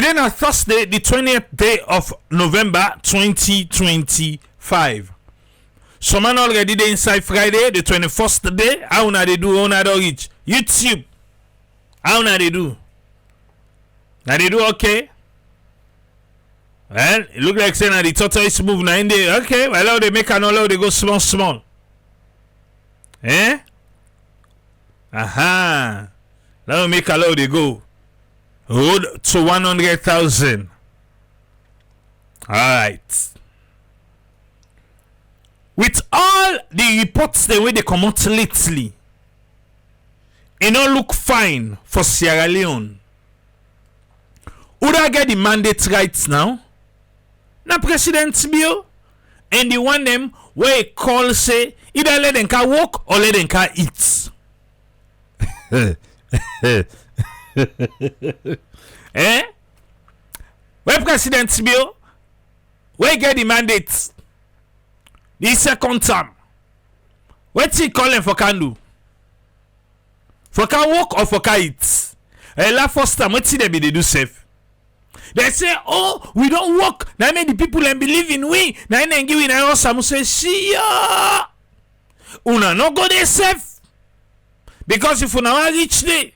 Today na Thursday, the 20th day of November 2025. Some man already dey inside Friday, the 21st day. How una dey do? How una don reach? YouTube. How una dey do? Na dey do okay? Well, it look like saying the tortoise move na in there. Okay, well, how they make an all, they go small. Eh? Aha. Now make a lot they go. Road to 100,000. Alright. With all the reports the way they come out lately, it don't look fine for Sierra Leone. Would I get the mandate right now? Na President Bio and the one them where he call say either let them can walk or let them can eat. Eh? Where President Bio where get the mandate the second term? What he calling for can do? For can walk or for can eat? La first time what they be they do safe? They say, oh, we don't work. Now many people and believe in we. Now they give in our some say, see ya. Una no go there safe. Because if una reach there,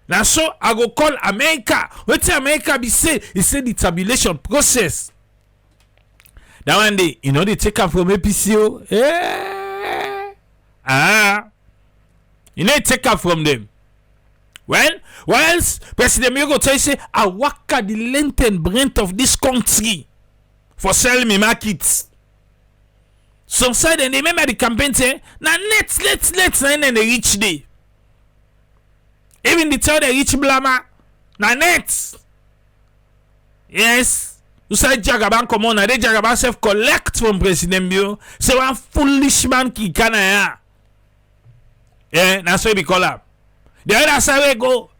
now so I go call America. What America be say? He said the tabulation process. That one day, you know they take up from APCO. You know they take up from them. Well, whilst President Miogo tell you say, I work at the length and breadth of this country for sell me markets. Some side and they remember the campaign say, now let's and then they reach day. Even the tell they reach Blama, now net. Yes. You say Jagaban come on, and they Jagaban self collect from President Bio. Say one foolish man ki kana ya. Yeah, that's why we call up. The other side we go.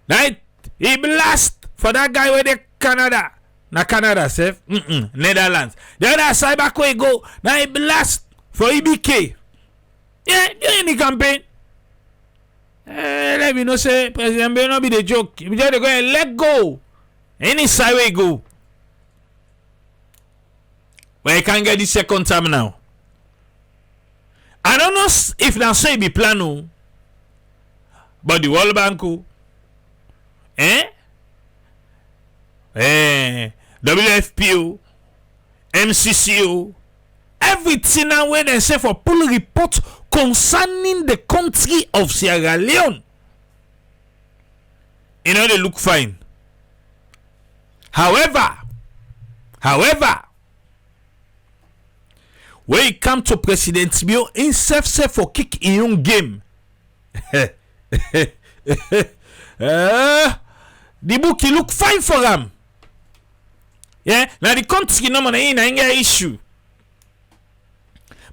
Right? He blast for that guy with the Canada. Na Canada safe. Netherlands. The other side back we go. Now he blast for EBK. Yeah, during the campaign. Let me know say President may not be the joke. You just go and let go. Any side we go. Well, you can't get the second time now. I don't know if now say be plan. But the World Bank, WFPO, MCCO, everything now where they say for pull report concerning the country of Sierra Leone. You know they look fine. However, when it come to President Bio, himself say for kick in your game. The book he look fine for them. Yeah, now the country no money in ain't get issue.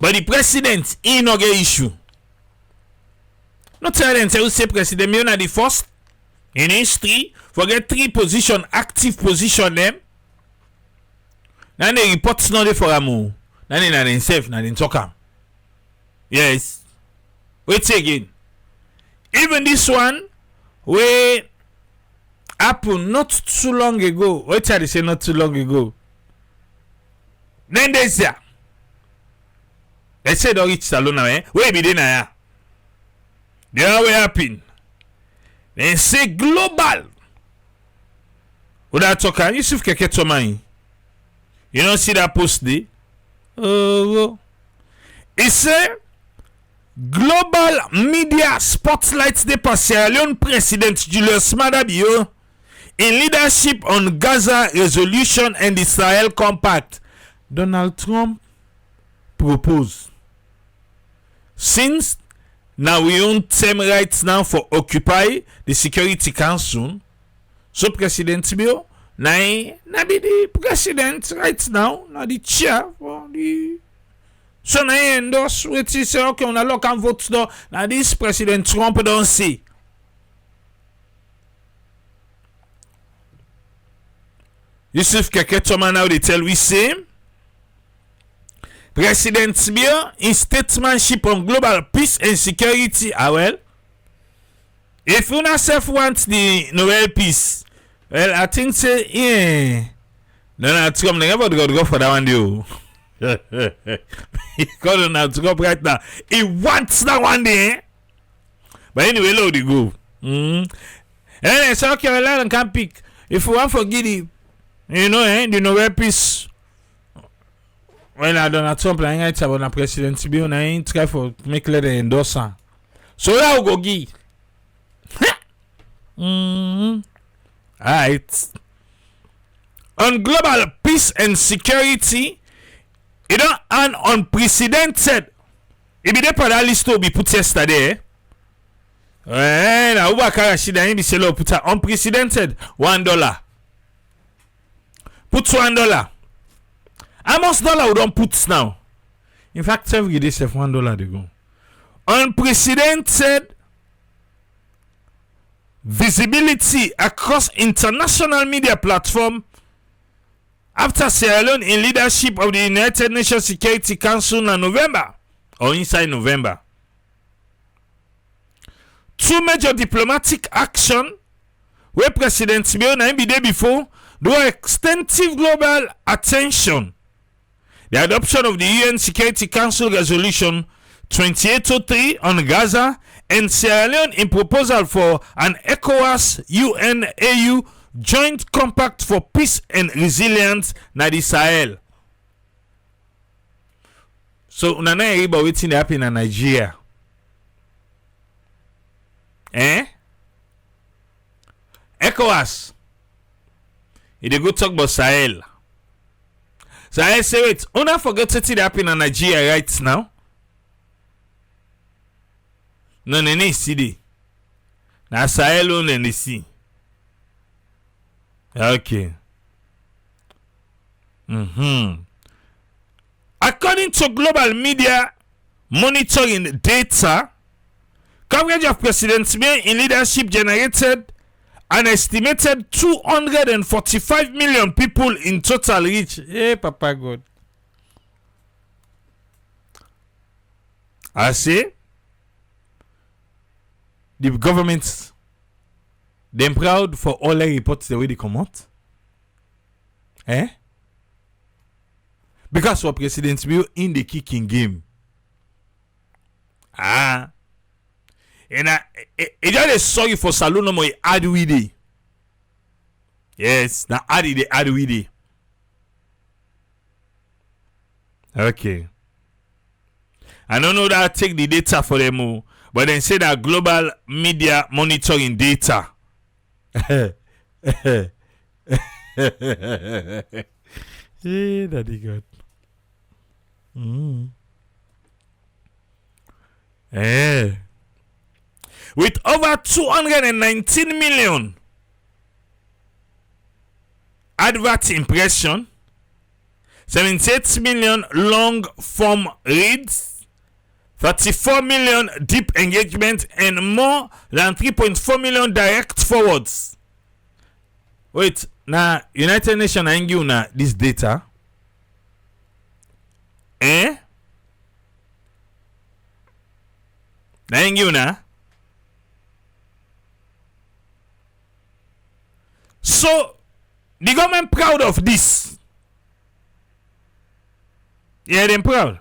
But the president he no get issue. Not tell them say President Mio na the first in history forget 3 position active position them. Now the reports not there for them. Now they na themselves na them talk am. Yes. Wait again. Even this one, we happened not too long ago. What did I say not too long ago? Then they say, don't reach Salona, eh? Where be they now? They are what happened. They say global. What that talking? Yusuf Keke Tomai. You don't see that post there? Oh, it say. Global media spotlights the Sierra Leone President Julius Maada Bio in leadership on Gaza resolution and Israel compact. Donald Trump proposed. Since now we own term rights now for occupy the Security Council, so President Bio now be the president right now, now the chair for the. So now you endorse what you say, okay, on a look and vote now. Now this President Trump don't see. Yusuf Keketoma now they tell we say President Bio in statesmanship on global peace and security. Well, if you yourself want the Nobel peace, Well, I think say yeah. No, it's coming. Everybody got to go for that one, dude. He got to now to go right now. He wants that one day. But anyway, load the go. And South Carolina can pick. If you want for Giddy, you know, the Nobel Peace. Well, I don't know Trump. I ain't about the president to be on. I ain't try for make letter endorser. So that will go give. Alright. On global peace and security, it don't an unprecedented. It be there for that list to be put yesterday. Now Ubakara Shida in the selo put unprecedented $1. Put $1. How much dollar we don't put now? In fact, every day say $1 they go. Unprecedented visibility across international media platform after Sierra Leone in leadership of the United Nations Security Council in November or inside November. 2 major diplomatic action where President Simeon and the day before drew extensive global attention. The adoption of the UN Security Council Resolution 2803 on Gaza and Sierra Leone in proposal for an ECOWAS UN-AU joint compact for peace and resilience na the Sahel. So unana about waiting to happen in Nigeria. ECOWAS. They go talk about Sahel. Sahel say wait, una forget what happen in Nigeria right now. No, see. Na Sahel only see. Okay. According to global media monitoring data, coverage of President May in leadership generated an estimated 245 million people in total reach. Hey, Papa God. I say, the government, them proud for all the reports the way they come out. Because for President Bill in the kicking game. And it just sorry for Salon no more add with it. Yes, now add with it. Okay. I don't know that I take the data for them, but then say that global media monitoring data. Yeah, daddy God. With over 219 million advert impression, 78 million long form reads, 34 million deep engagement, and more than 3.4 million direct forwards. Wait, now United Nations ain't give you this data. Na ain't give you So the government proud of this. Yeah, they're proud.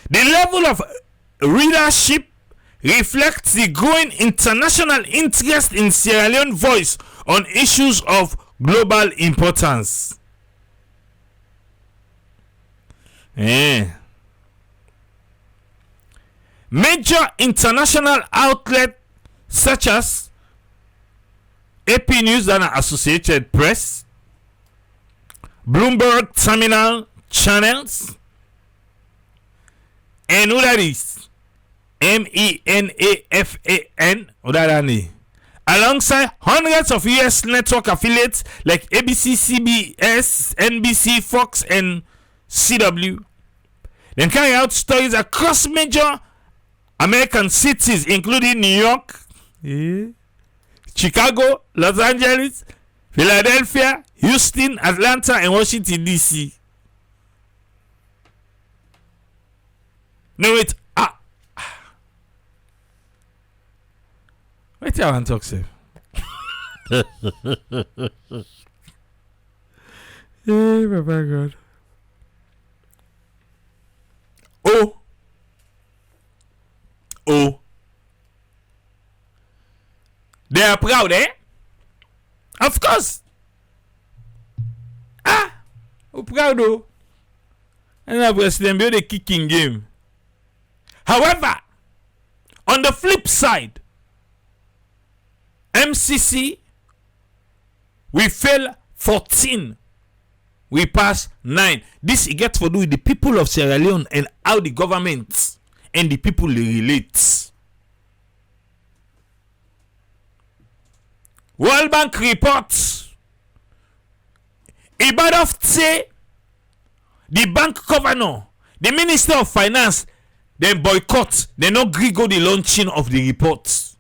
The level of readership reflects the growing international interest in Sierra Leone voice on issues of global importance. Major international outlets such as AP News and Associated Press, Bloomberg Terminal Channels, and who that is? MENAFAN, alongside hundreds of US network affiliates like ABC, CBS, NBC, Fox, and CW. Then carry out stories across major American cities, including New York, Chicago, Los Angeles, Philadelphia, Houston, Atlanta, and Washington, D.C. No, wait. Wait, I want to talk, sir. Hey, Papa God. Oh. Oh. They are proud, eh? Of course. Ah. Oh, proud, oh. And the president build a kicking game. However, on the flip side, MCC, we fail 14. We pass 9. This it gets to do with the people of Sierra Leone and how the government and the people relate. World Bank reports Ibadan say the bank governor, the Minister of Finance, they boycott, they no agree go the launching of the report.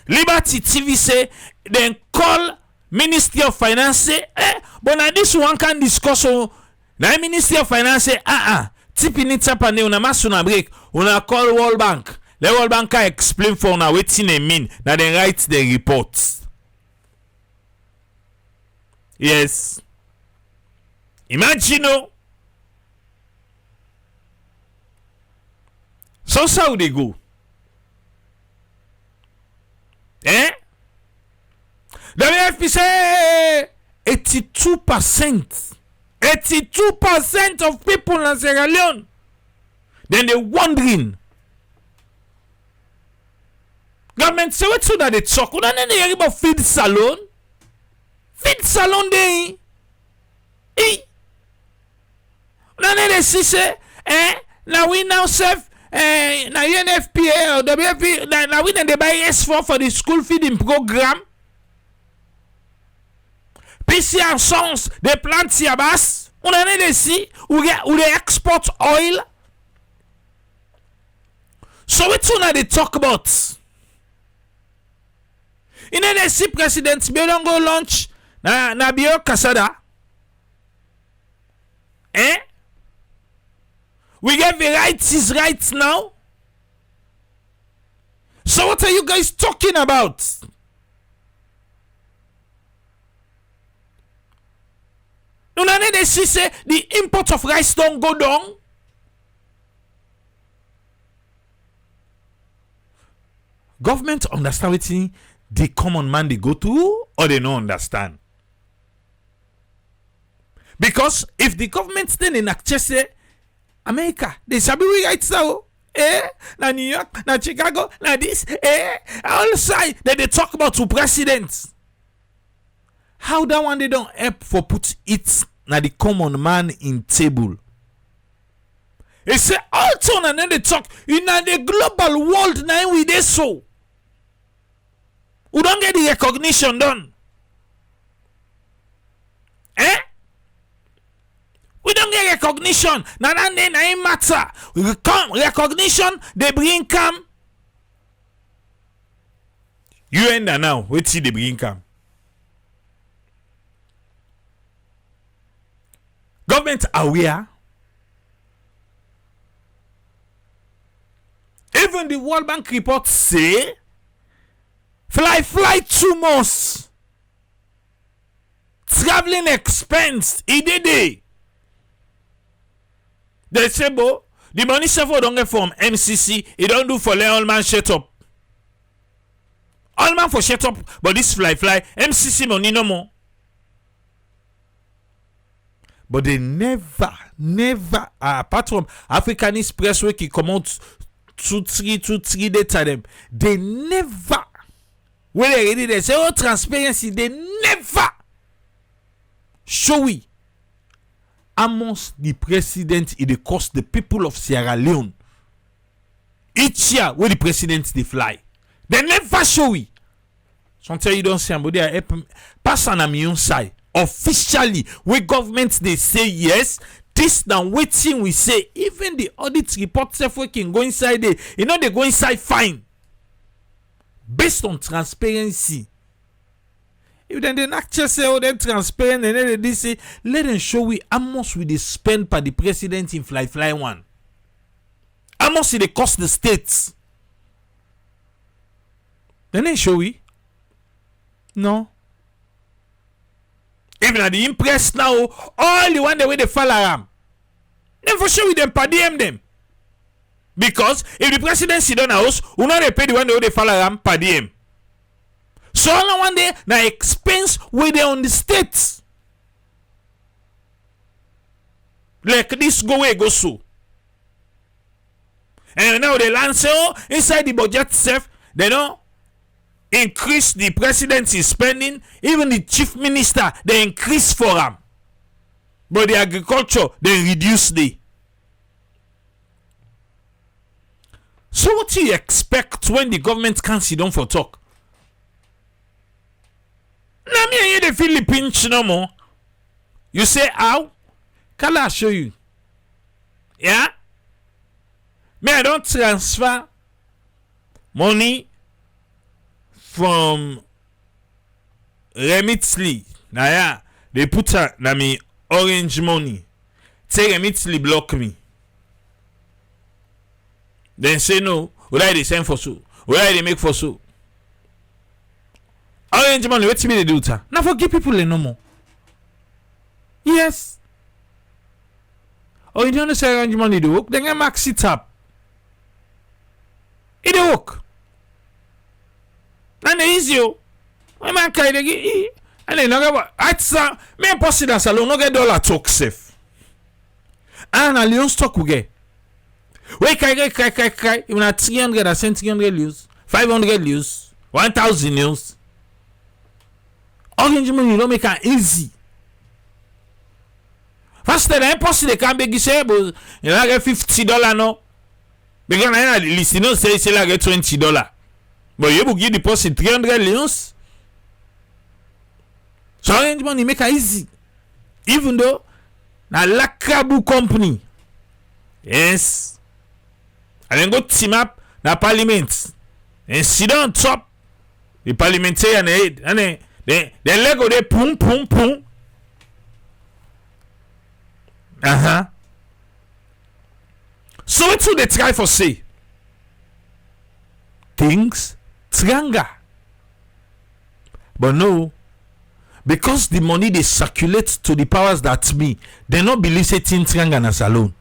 Liberty TV say then call Ministry of Finance say, but now this one can discuss. So now Ministry of Finance say, tipi ni tapane una masuna break, una call World Bank. The World Bank can explain for una wetin they mean. Now they write the reports. Yes. Imagine no. So how they go? WFP say 82%. 82% of people in Sierra Leone. Then they wondering. Government say what so that they talk. We don't hear about feed salon. Feed salon day. We don't see say now we now serve now UNFPA or WFP now we then they buy S4 for the school feeding program. PCR Sons, they plant siabas. On a des si ou they export oil. So which one are they talk about? In a si president be don't go launch na bio Kasada. We get varieties right now. So what are you guys talking about? They say the import of rice don't go down. Government understand what the common man they go to, or they don't understand. Because if the government then in say America, they shall be right now. Na New York, na Chicago, na this, all side that they talk about to presidents. How that one they don't help for put it na the common man in table. They say all turn and then they talk in the global world now we dey so. We don't get the recognition done. We don't get recognition. Now that then ain't matter. We come recognition they bring come. You end now. Wait till they bring come. Government aware. Even the World Bank report say fly 2 months. Traveling expense. They say, bo, the money suffer don't get from MCC. It don't do for let all man shut up. All man for shut up, but this fly. MCC money no more. But they never, apart from African Expressway qui come out 2-3 days to them, they never, when they ready, they say, oh, transparency, they never show we amongst the president it they cost the people of Sierra Leone each year where the president they fly. They never show we. Sometimes you don't see somebody pass on a million side. Officially, where government they say yes, this now waiting we say even the audit report self working go inside there, you know they go inside fine based on transparency. If then they not just say oh them transparent and then they say let them show we how much we they spend per the president in fly one, how much they cost the states, then they show we No. Even at the impress now, all the one the way they fall around. Then for sure with them per diem them. Because if the president sit down house, we not they pay the one the way they fall around per diem. So all one day the expense where they on the states. Like this go away go so. And now they land so inside the budget self, they don't increase the presidency spending, even the chief minister, they increase for them. But the agriculture, they reduce the. So what do you expect when the government can't sit down for talk? Now me and you they feel the pinch no more. You say how? Can I show you? Yeah? Me I don't transfer money from Remitly. Now yeah, they put na me orange money. Say Remitly block me. Then say no. Would I they send for so? Would I they make for so? Orange money, what me they do ta? Now forgive people no more. Yes. Oh, you don't say orange money do work? Then get maxi tap. It do work. And easy yo. When man carry the and then no get it's me post that salon no get dollar talk safe. And a Leone stock we get. We cry. Even at 300 I send 300 use, 500 use, 1,000 use. Orange money don't make it easy. First the impossible they can beg you say but you know get $50 no. Because I at least you know say like get $20. But you will give deposit 300 leons. So orange money make it easy. Even though na Lakabu company. Yes. And then go team up na parliament. And sit down on top the parliamentarian head. And then the Lego they pum. So what do they try for say? Things tranga. But no, because the money they circulate to the powers that be, they not believe say things tranga as alone.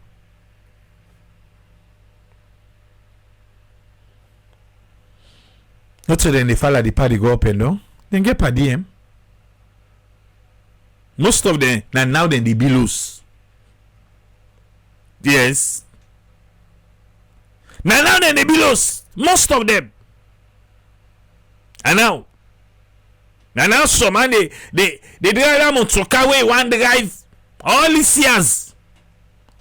Not so then they follow the party go up and down. Then get per diem. Most of them now then they be loose. Yes. Now then they be loose. Most of them. And now some man they drive them on truck away one drive all these years.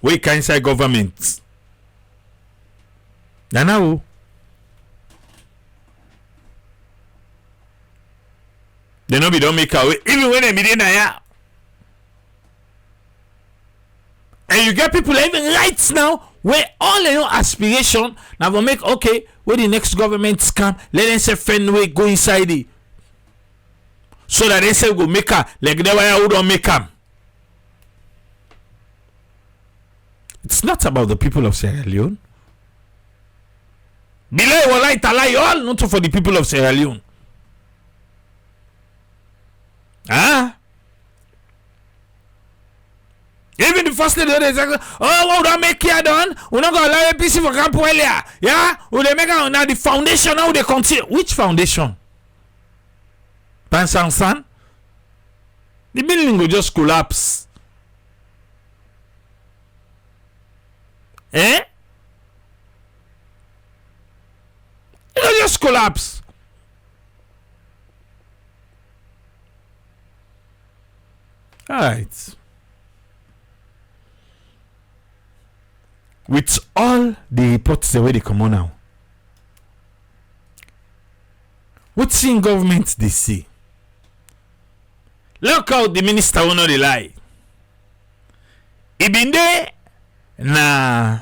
We can say government. Now they no be don't make away even when they be there. And you get people even right now where all your aspiration now will make okay where the next government come let them say Fenway go inside it so that they say go make her like the way who don't make them. It's not about the people of Sierra Leone. Belay walai talai all not for the people of Sierra Leone. Even the first day they say, oh, we don't make here done. We're not gonna allow APC for camp earlier. Yeah, will they make now the foundation how they continue? Which foundation? Pansansan? The building will just collapse. It will just collapse. All right. With all the reports the way they come on now, what's in government they say? Look out the minister will not lie. He been there na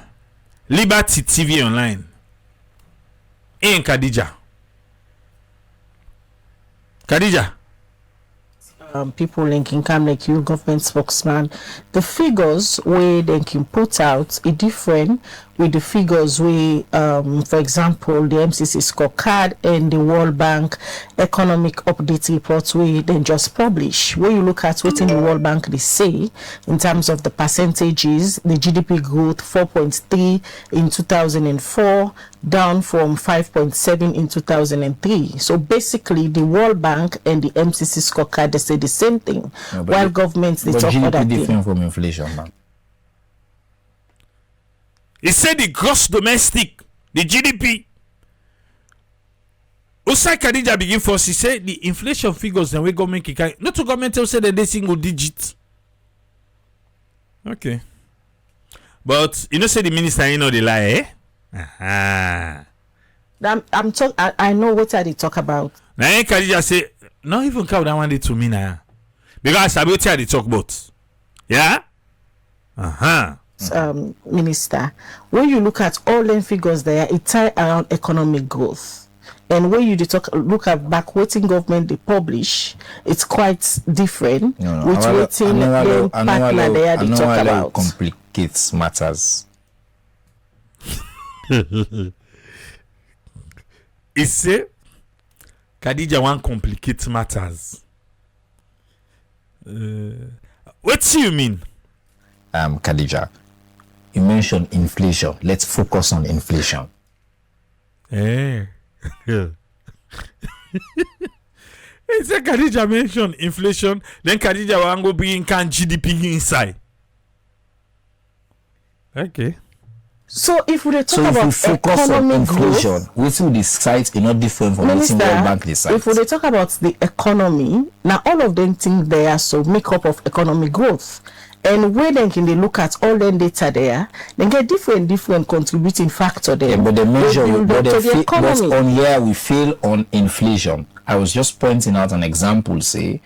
Liberty TV online in Khadija. people linking come like you, government spokesman, the figures where they can put out are different with the figures we, for example, the MCC scorecard and the World Bank economic update reports we then just publish. Where you look at what in the World Bank they say in terms of the percentages, the GDP growth 4.3 in 2004, down from 5.7 in 2003. So basically, the World Bank and the MCC scorecard they say the same thing, while governments they talk GDP other thing. different from inflation, man. He said the gross domestic, the GDP. Usai Khadija begin first. He said the inflation figures and we government can not to government will say that they single digit. Okay, but you know say the minister you know the lie, eh? I know what they talk about. Now Khadija say not even count that one day to me now because I will tell they talk about. Yeah. Minister, when you look at all them figures there, it tie around economic growth. And when you look at back waiting government they publish, it's quite different. With waiting partner there they talk about. Complicates matters. He say Khadija want complicate matters. What do you mean? Khadija, you mentioned inflation. Let's focus on inflation. He said Khadija mentioned inflation, then Khadija will go bring can GDP inside. Okay. So if we talk if about we focus on economic inflation, growth, we see the sites are not different from Minister, what World Bank decides. if we talk about the economy, now all of them think they are so make up of economic growth. And when then can they look at all the data there, then get different contributing factor there. Yeah, but the measure, but on here we fail on inflation. I was just pointing out an example. Say,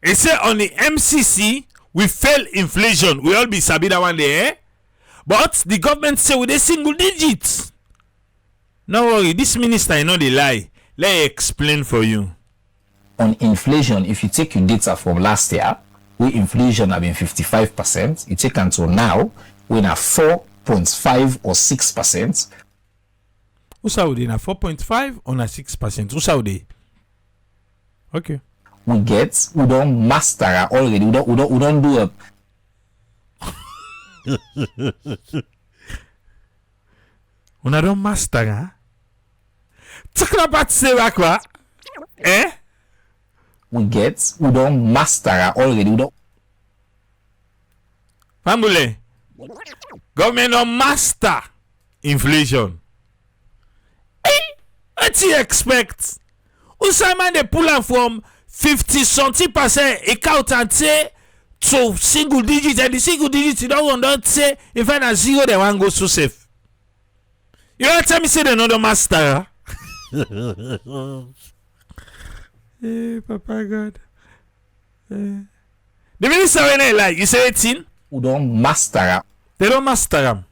it said on the MCC we fail inflation. We all be sabi that one there, but the government say with a single digit. No worry, this minister you know they lie. Let me explain for you. On inflation, if you take your data from last year, we inflation have been 55%. You take until now, we're at 4.5 or 6%. Who's out there? 4.5 or 6%? Who's out there? Okay. We don't master already. We don't do a. We don't master, huh? Talking about say what? Eh? We don't master already. We don't. Family, government don't master inflation. Hey, what do you expect? Usama they pull am from 50-something% account say to single digit, and the single digit you don't say if I na zero they want go so safe. You don't tell me say they don't master. Hey, Papa God. The minister when they like, you say 18? We don't master. They don't master them.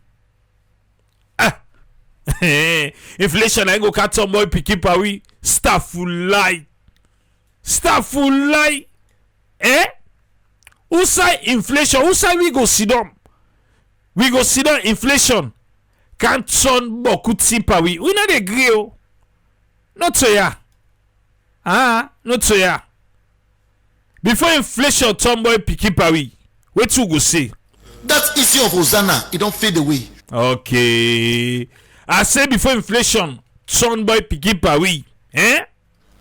Inflation, I go catch some boy picky we staff full lie. Eh? Who say inflation? Who say we go sit down? We go sit down inflation. Can't turn boku timpa we. We not agree. Not so ya. Not so ya. Before inflation turn boy picky we. What you go say? That issue of Hosanna, it don't fade away. Okay. I say before inflation turn boy picky we. Eh?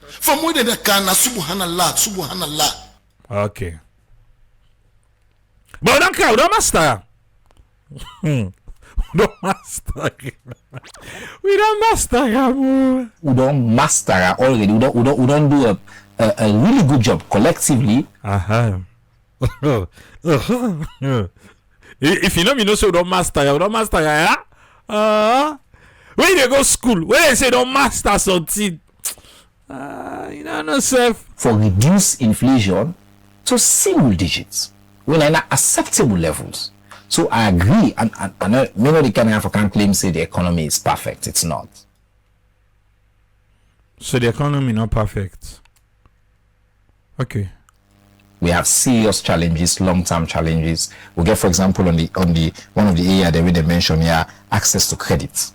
From where they can subhanallah. Okay. But don't master. Don't master. We don't master. We don't master already. We don't do a really good job collectively. If you know me, no say don't master. Yeah. When they go school, when they say don't master something, you know no self. For reduce inflation to single digits, when are acceptable levels. So I agree, and many of the Kenyan African claims say the economy is perfect. It's not. So the economy not perfect. Okay. We have serious challenges, long-term challenges. We get, for example, on the one of the area that we mentioned here, access to credit.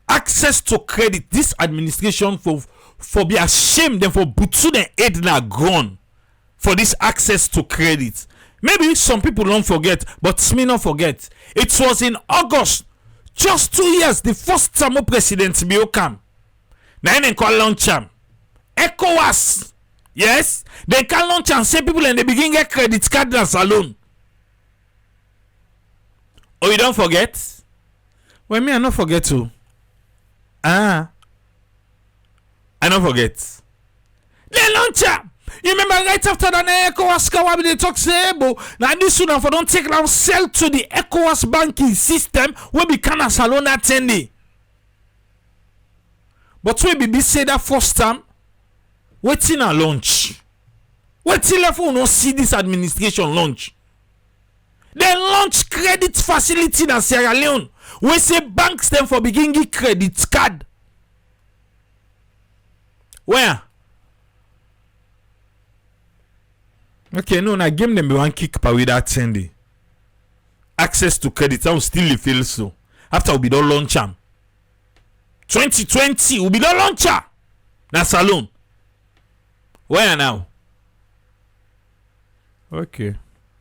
Access to credit. This administration for be ashamed and for butu the head na gone for this access to credit. Maybe some people don't forget, but me not forget. It was in August, just 2 years, the first time President Biokam. Now they call launch am. ECOWAS. Yes, they can launch and say people and they begin get credit card and alone. Oh, you don't forget? Well, me I not forget too. I don't forget. They launch am. You remember right after that ECOWAS kawabi they talk say now this one for don't take now sell to the ECOWAS banking system will be kind of salon that 10 day. But we be say that first time waiting a launch. Waiting left we no see this administration launch. They launch credit facility in Sierra Leone. We say banks them for beginning credit card. Where? Okay, no, na game them be one kick per with that 10 day. Access to credit, I will still feel so. After we be done launch am. 2020 we be done launcher. Na salon. Where now? Okay.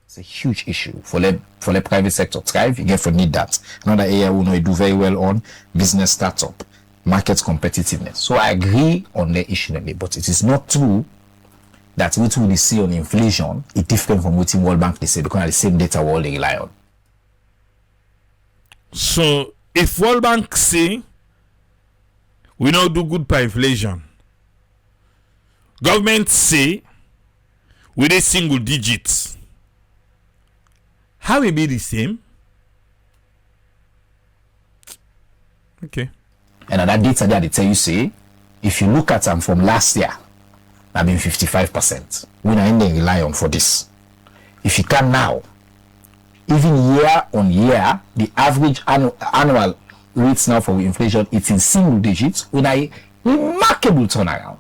It's a huge issue for the private sector thrive. You get for need that. Another area we know you do very well on business startup, market competitiveness. So I agree on the issue, but it is not true that what we see on inflation is different from what World Bank they say because of the same data we all they rely on. So if World Bank say we not do good by inflation, government say with a single digit, how will be the same? Okay. And that data that they tell you say, if you look at them from last year, that been 55%. We not ending rely on for this. If you can now, even year on year, the average annual rates now for inflation, it's in single digits with a remarkable turnaround.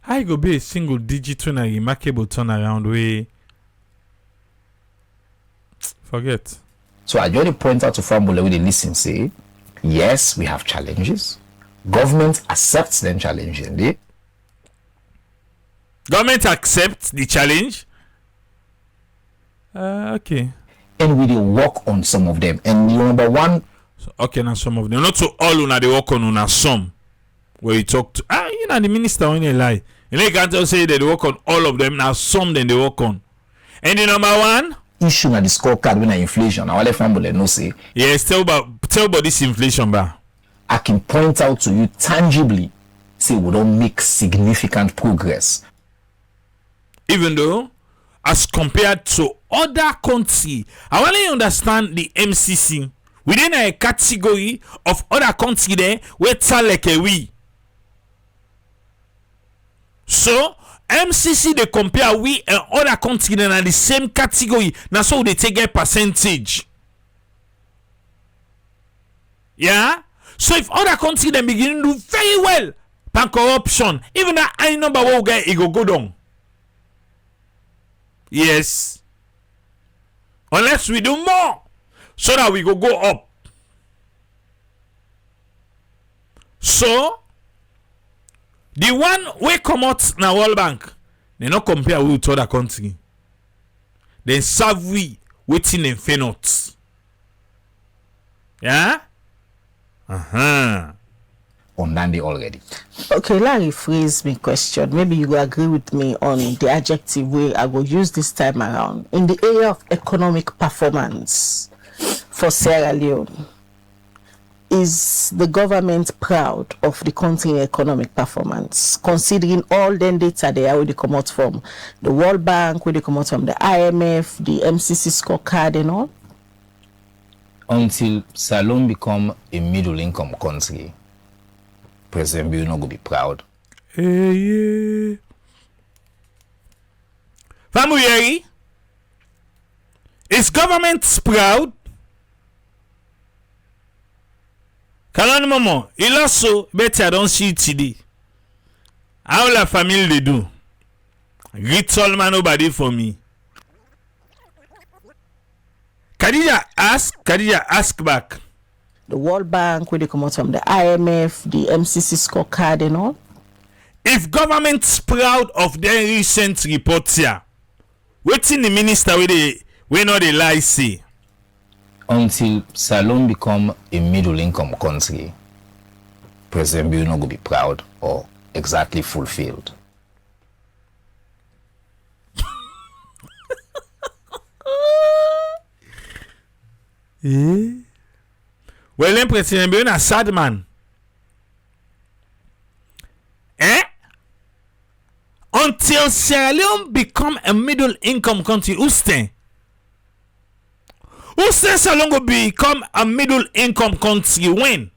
How it go be a single digit when a remarkable turnaround way? Forget. So I just point out to Formula with the listen say, yes, we have challenges. Government accepts them challenges. Government accepts the challenge. Okay. And we will work on some of them. And you number one. So, okay, now some of them. Not to all una they work on una some. Where you talk to you know the minister when they lie. And they can't just say that they work on all of them. Now some then they work on. And the number one issue na the scorecard when inflation. I want family no say. Yes, tell about this inflation bar. I can point out to you tangibly, say we don't make significant progress. Even though, as compared to other countries, I want you understand the MCC within a category of other countries there where it's like a we. So MCC they compare we and other countries in the same category. Now so they take a percentage. Yeah. So if other countries they begin to do very well, pan corruption, even that high number will get it go down. Yes. Unless we do more, so that we go up. So the one we come out na World Bank, they not compare with other country. Then serve we waiting in not. Yeah. On Dandy already. Okay, let me rephrase my question. Maybe you will agree with me on the adjective way I will use this time around. In the area of economic performance for Sierra Leone, is the government proud of the country's economic performance, considering all the data there where they come out from the World Bank, where they come out from the IMF, the MCC scorecard and all? Until Salon become a middle-income country, President Bill not going to be proud. Hey, Famuyeri, is government proud? Kalani Momo, il also better don't see today. How la famille they do? Little man nobody for me. Khadija ask back. The World Bank, where they come out from the IMF, the MCC scorecard and all. If government's proud of their recent reports here, wetin the minister we know they lie say? Until Salon become a middle income country, President Bill not go be proud or exactly fulfilled. Well, then President Bill a sad man. Until Sierra Leone become a middle income country, who say Sierra Leone go become a middle income country when?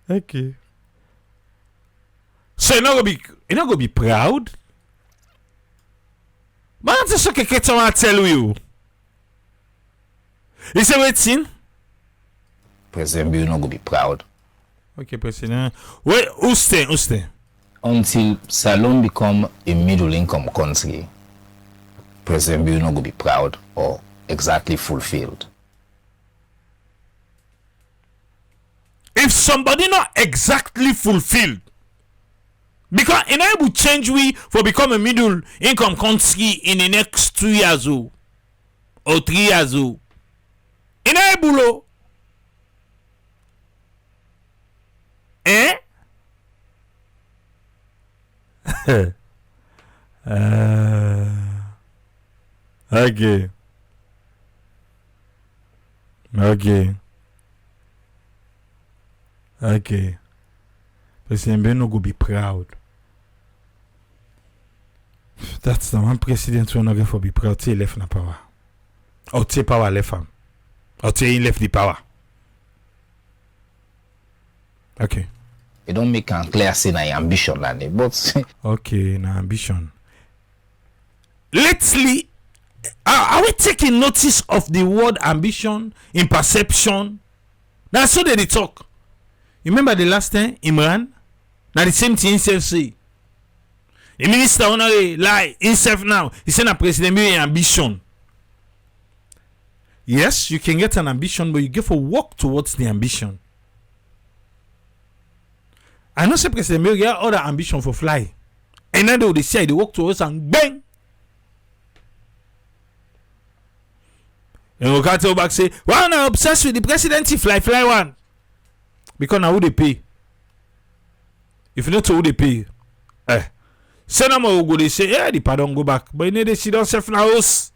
Okay. So you not gonna be proud? But that's what I tell you. You say waiting? President Bill not go be proud. Okay, President. Wait, who stay? Until Salon become a middle income country, President Bill not go be proud or exactly fulfilled. If somebody not exactly fulfilled, because in order to change we for become a middle income country in the next 2 years or 3 years in order okay. President Ben no go be proud. That's the one president who not for be proud till he left na power. Or till power left him. Or till he left the power. Okay. You don't make a clear say na ambition Lanny, but okay, na ambition. Lately, are we taking notice of the word ambition in perception? That's so they talk. You remember the last time Imran? Now the same thing himself say. The minister only lie himself now. He said a president be ambition. Yes, you can get an ambition, but you get to work towards the ambition. I know say President Bill get other ambition for fly. And then they say they work towards and bang. And we can't tell back say, why am I obsessed with the presidency fly one? Because now who they pay. If you not who they pay, say no more go they say, yeah, the pardon go back. But you know they see themselves in house.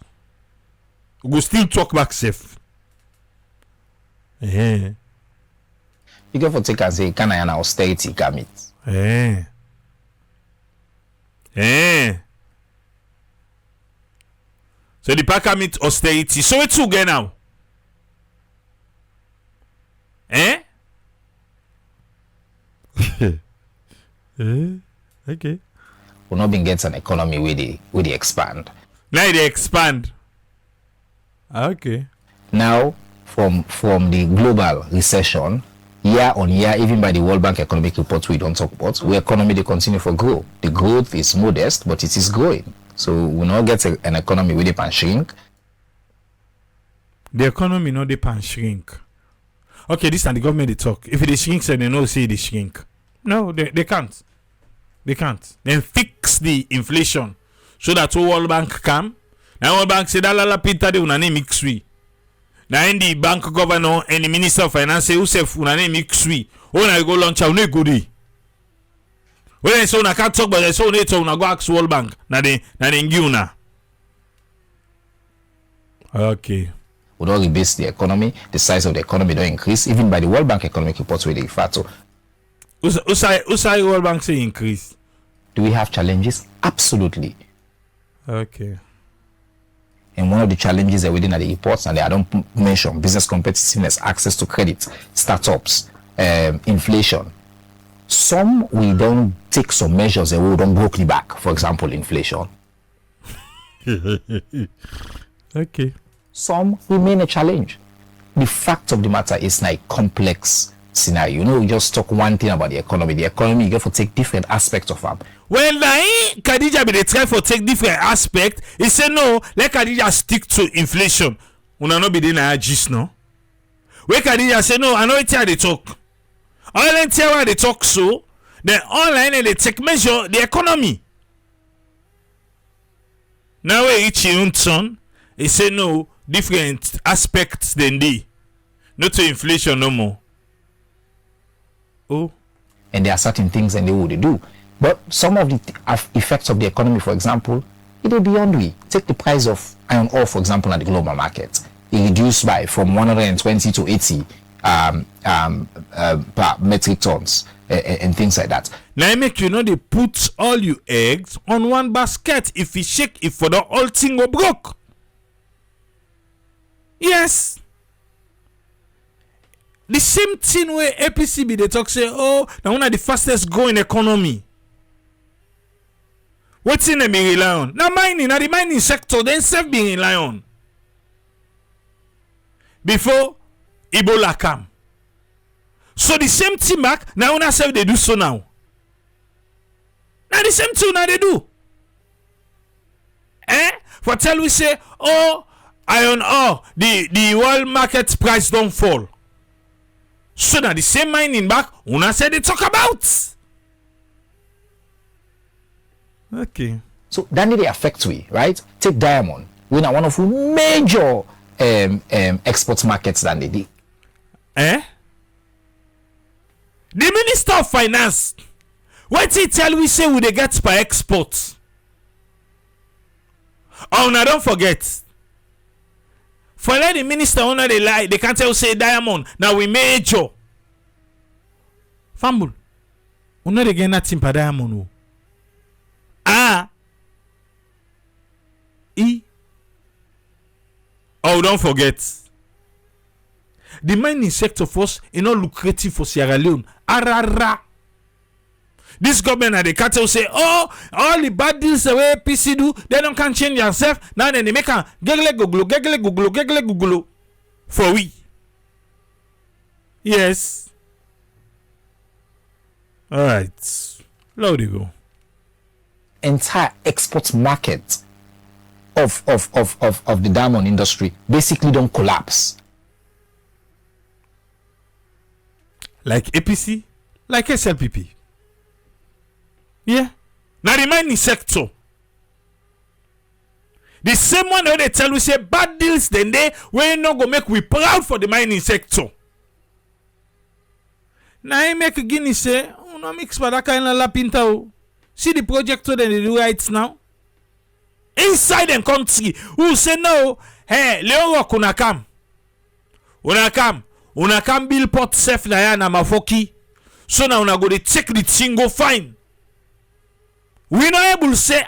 We go still talk back safe. you get for take and say, can I an austerity come it? So the pack meet austerity. So it's two again now. Okay. We're not been get an economy where they expand. Now they expand. Okay. Now from the global recession, year on year, even by the World Bank economic report we don't talk about, where economy they continue for grow. The growth is modest, but it is growing. So we not get an economy where they can shrink. The economy no they can shrink. Okay, this and the government they talk. If they shrink, so they know say they shrink. No, they can't. They can't. Then fix the inflation so that World Bank come. Now World Bank say that la Peter de una name mix we. Now in the bank governor and the minister of finance say who say una name mix we. When I go launch out no good. When I say una can't talk, but I say una talk una go ask World Bank. Now they give una. Okay. We don't rebase the economy. The size of the economy don't increase. Even by the World Bank economic reports where they refer to. Who say World Bank say increase? Do we have challenges? Absolutely. Okay. And one of the challenges that within the reports, and I don't mention business competitiveness, access to credit, startups, inflation. Some we don't take some measures that we don't broke the back. For example, inflation. Okay. some remain a challenge. The fact of the matter is like complex scenario. You know, we just talk one thing about the economy. The economy, you get to take different aspects of them. Well, now Khadija be dey try for take different aspect. He say no, let Khadija stick to inflation. Una no be dey na gist no. Where Khadija say no, I know it here they talk. All in where they talk so, then online they take measure the economy. Now we reach your turn, he say no, different aspects than they. Not to inflation no more. Oh. And there are certain things and they would do. But some of the effects of the economy, for example, it is beyond we. Take the price of iron ore, for example, at the global market. It reduced by from 120 to 80 per metric tons and things like that. Now make you know they put all your eggs on one basket. If you shake it for the whole thing go broke. Yes. The same thing where APC be they talk say, oh, now one of the fastest growing economy. What's in them be rely on? Now mining, now the mining sector, then self being rely on. Before Ebola come. So the same thing back, now una self they do so now. Now the same thing now they do. For tell we say, oh, iron ore, the world market price don't fall. So now the same mining back, una say they talk about. Okay. So that need affect we, right? Take diamond. We're now one of the major export markets than they did. The Minister of Finance, what he tell we say we they get per export? Oh, now don't forget. For let the minister owner they lie, they can't tell say diamond. Now we major. Fumble. We know they get nothing per diamond. Oh, don't forget. The mining sector first is not lucrative for Sierra Leone. Arara. This government and the cartel say, oh, all the bad deals the way PC do, they don't can change themselves. Now then they make a geggle for we. Yes. All right. Loud you go. Entire export market of the diamond industry basically don't collapse. Like APC, like SLPP. Yeah. Now the mining sector. The same one that they tell we say bad deals then they we not go make we proud for the mining sector. Now I make Guinea say, oh no mix for that kind of la pinta. See the project that they do right now. Inside the country, who say no, hey, Leone una come. Una come build port safe na ya na mafoki. So now una go to take the thing go fine. We not able to say,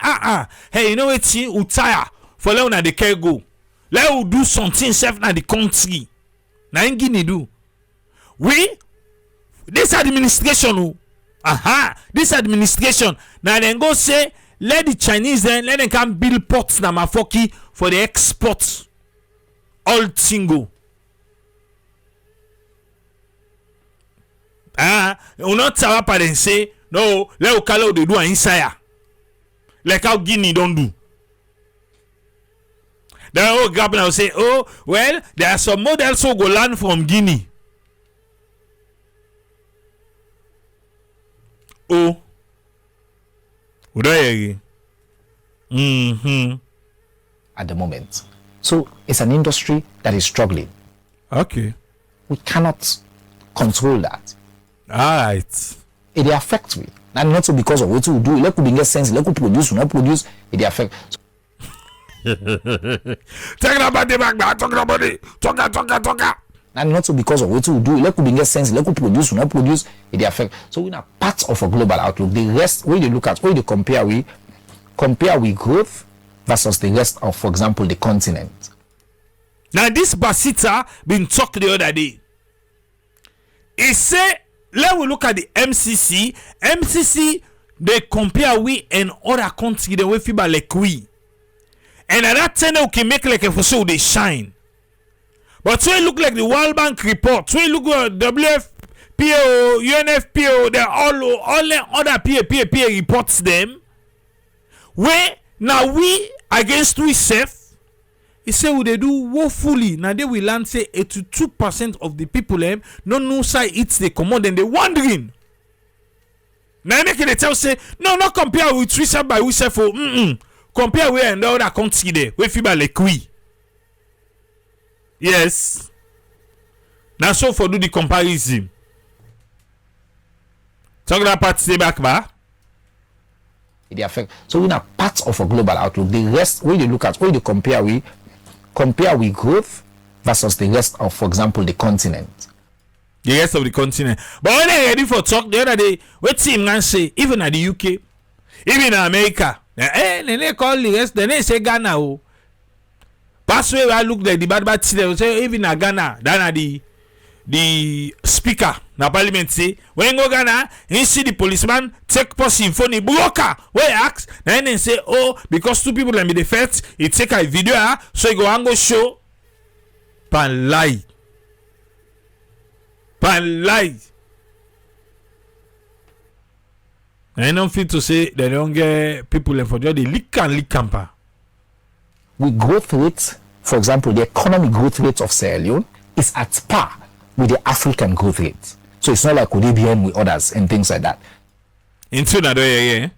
hey, you know what, we tire for let una the care go. Let we do something safe na the country. Na in Guinea do. This administration, this administration, now then go say, let the Chinese then, let them come build ports na mafoki for the export. All tingo. We not tell up and say, no, let us call they do inside. Like how Guinea don't do. Then we grab and say, oh, well, there are some models who go learn from Guinea. Oh. Would I agree? At the moment. So it's an industry that is struggling. Okay. We cannot control that. Alright. It affects we. And not so because of what we do. Let we get sense, let we produce, not produce, it affects. Talking about the back, talking about it. Talker. And not so because of what we do. Let we get sense, let we produce, not produce, it affects. So we're not part of a global outlook. The rest, where you look at, where you compare with growth versus the rest of, for example, the continent. Now this Basita been talked the other day. He say, let we look at the MCC. MCC they compare we and other countries the way FIBA like we. And at that time we can make like a for so they shine. But when you look like the World Bank report, when you look at WFPO, UNFPO, they all other PA reports them. Where now we against we safe, he say what they do woefully. Now they will land say 82% of the people no side it's the command and they wondering. Now they can tell say no, not compare with research by we say for compare with and other country there. We feel like we. Yes. Now so for do the comparison. Talk that part stay back ba. It affect. So in a part of a global outlook, the rest when you look at when you compare with growth versus the rest of, for example, the continent. The rest of the continent. But when they ready for talk the other day, what team can say, even at the UK, even in America, they call the rest, they say Ghana. Oh. Pass way I look like the bad they say even at Ghana, then the speaker na parliament say when go Ghana, he see the policeman take person phone he blocker. Where ask, then they say, oh, because two people be the first, he take a video, so he go and go show. Pan lie. I don't feel to say they don't get people for the leak camper. With growth rate, for example, the economic growth rate of Sierra Leone is at par with the African growth rate. So it's not like we be with others and things like that. Into another yeah.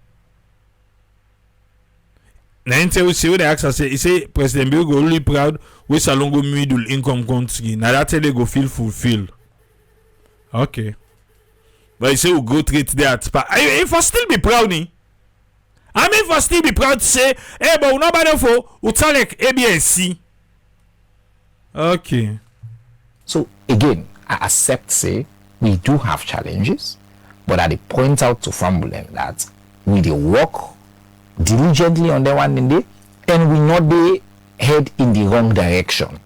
Now we see what the ask say, he say President Bill go only proud with Salongo middle income country. Now that they go feel fulfilled. Okay. But you say we growth rate there at par. If I still be proud I mean for still be proud to say, hey, but nobody for Utalek A, B, and C. Okay. So again, I accept say we do have challenges, but I point out to Frambulen that we dey work diligently on the one in day, and we not be head in the wrong direction.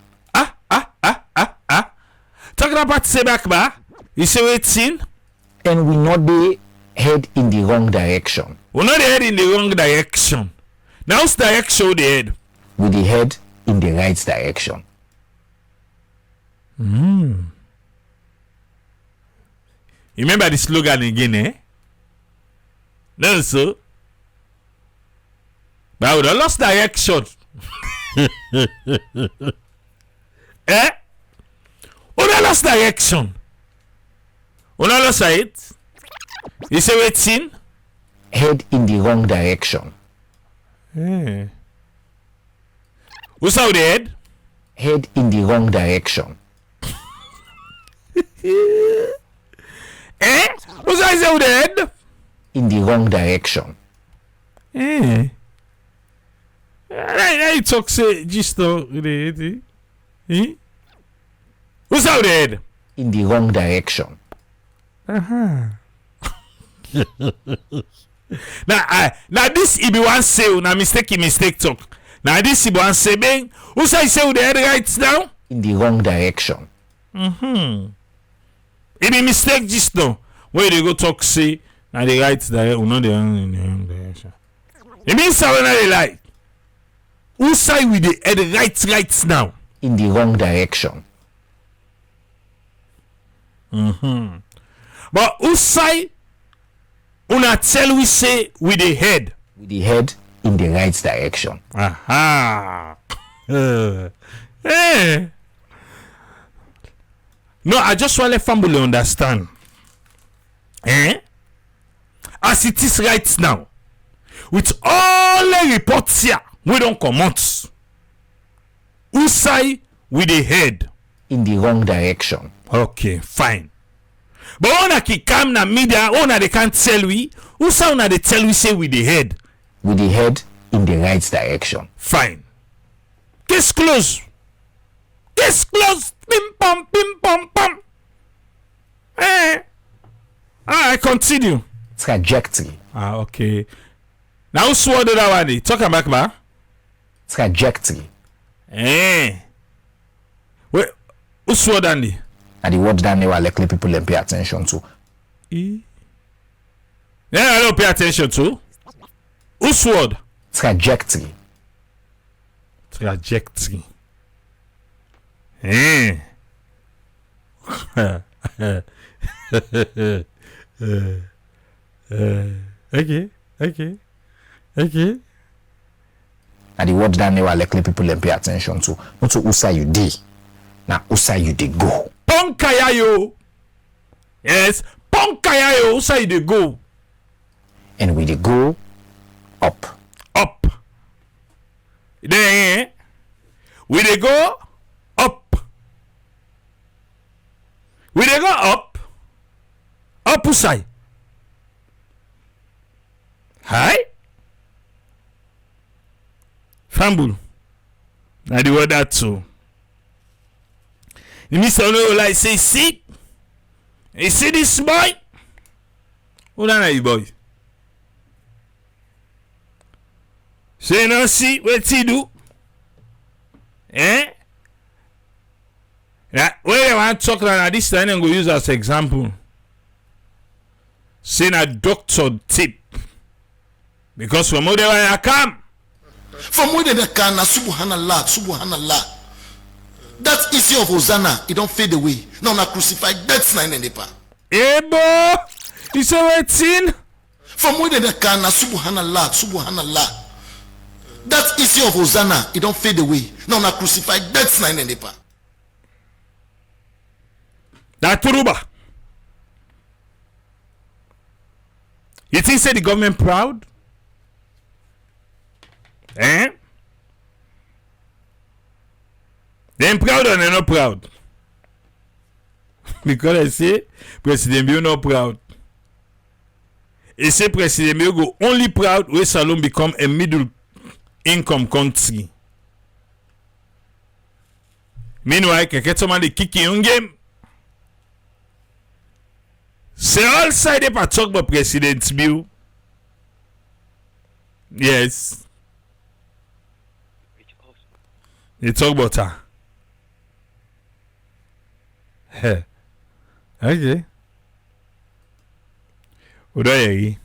Talking about say back ba, you say waiting, and we not be head in the wrong direction. We're not head in the wrong direction. Now whose direction the head? We the head in the right direction. You remember the slogan again, eh? No, so. But I would have lost direction. Eh? Would have lost direction. Would have lost it? You say waiting? Head in the wrong direction. Eh. Who's how the head? Head in the wrong direction. Eh? Who's how say the head? In the wrong direction. Eh. I talk say just the eh? Who's how the head? In the wrong direction. Now this if you want say na mistake talk. Now this if you want say bang, who say the head right now? In the wrong direction. It be mistake just now. Where they go talk say na the right direction, or not the wrong direction. It means how they like. Who say with the head right now? In the wrong direction. But who say una tell we say with the head? With the head in the right direction. Aha. No, I just want to family understand. As it is right now, with all the reports here, we don't come out. Who say with the head? In the wrong direction. Okay, fine. But when I come na media, when they can't tell we, who say when they tell we say with the head? With the head in the right direction. Fine. Case close. Case close. Pim pam, pim pam pam. I continue. Trajectory. Okay. Now who's what that one? Talk back, ma. Trajectory. Wait, who's what Andy? And the word that never likely people and pay attention to. Yeah, I don't pay attention to. Who's word? Trajectory. Trajectory. Eh. Okay. And the word that never likely people them pay attention to. Not to usa you dey. Now usa you dey go. Ponkayayo. Yes, Ponkayayo. Usa you dey go. And we dey go up. Up. Then we dey go up. We dey go up. Up usai. Hi. Fambul. Now the word that too. The Mr. No like say, see? You see this boy? Who that you boy? Say no see what he do? Eh? Now, when I want to talk like this time, I'm going to use as example. Say a doctor tip. Because from where I come. From where they can, subhanallah, subhanallah. That issue of Hosanna, it don't fade away. Now, crucified, that's nine in the pa. Eh, boy, you say waiting? From where they can, subhanallah, subhanallah. That issue of Hosanna, it don't fade away. Now, crucified, that's nine in the pa. That Turuba. You think say the government proud? Eh? They're proud or they're not proud? Because I say President Bio not proud. He say President Bio go only proud when Salome become a middle income country. Meanwhile, Keketoma de kiki on game. Say all side up a talk about President Bio. Yes. They talk about her. Hey. Okay. Udayagi.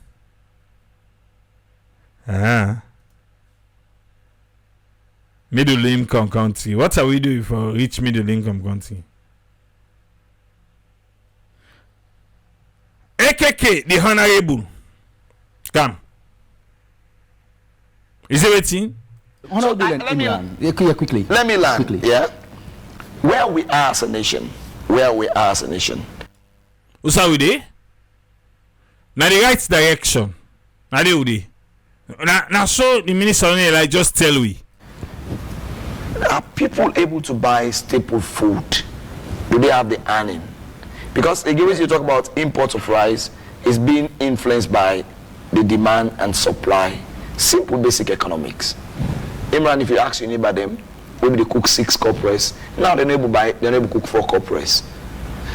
Middle income country. What are we doing for rich middle income country? AKK, the honorable. Come. Is it waiting? Honorable quickly. Let me land. Quickly. Yeah. Where we are as a nation. What's we dey? Now the right direction. Now they would. Now so the minister only like just tell we. Are people able to buy staple food? Do they have the earning? Because again, when you talk about import of rice, is being influenced by the demand and supply. Simple basic economics. Imran, if you ask your neighbor them, maybe they cook 6 cup rice. Now they're able to cook 4 cup rice.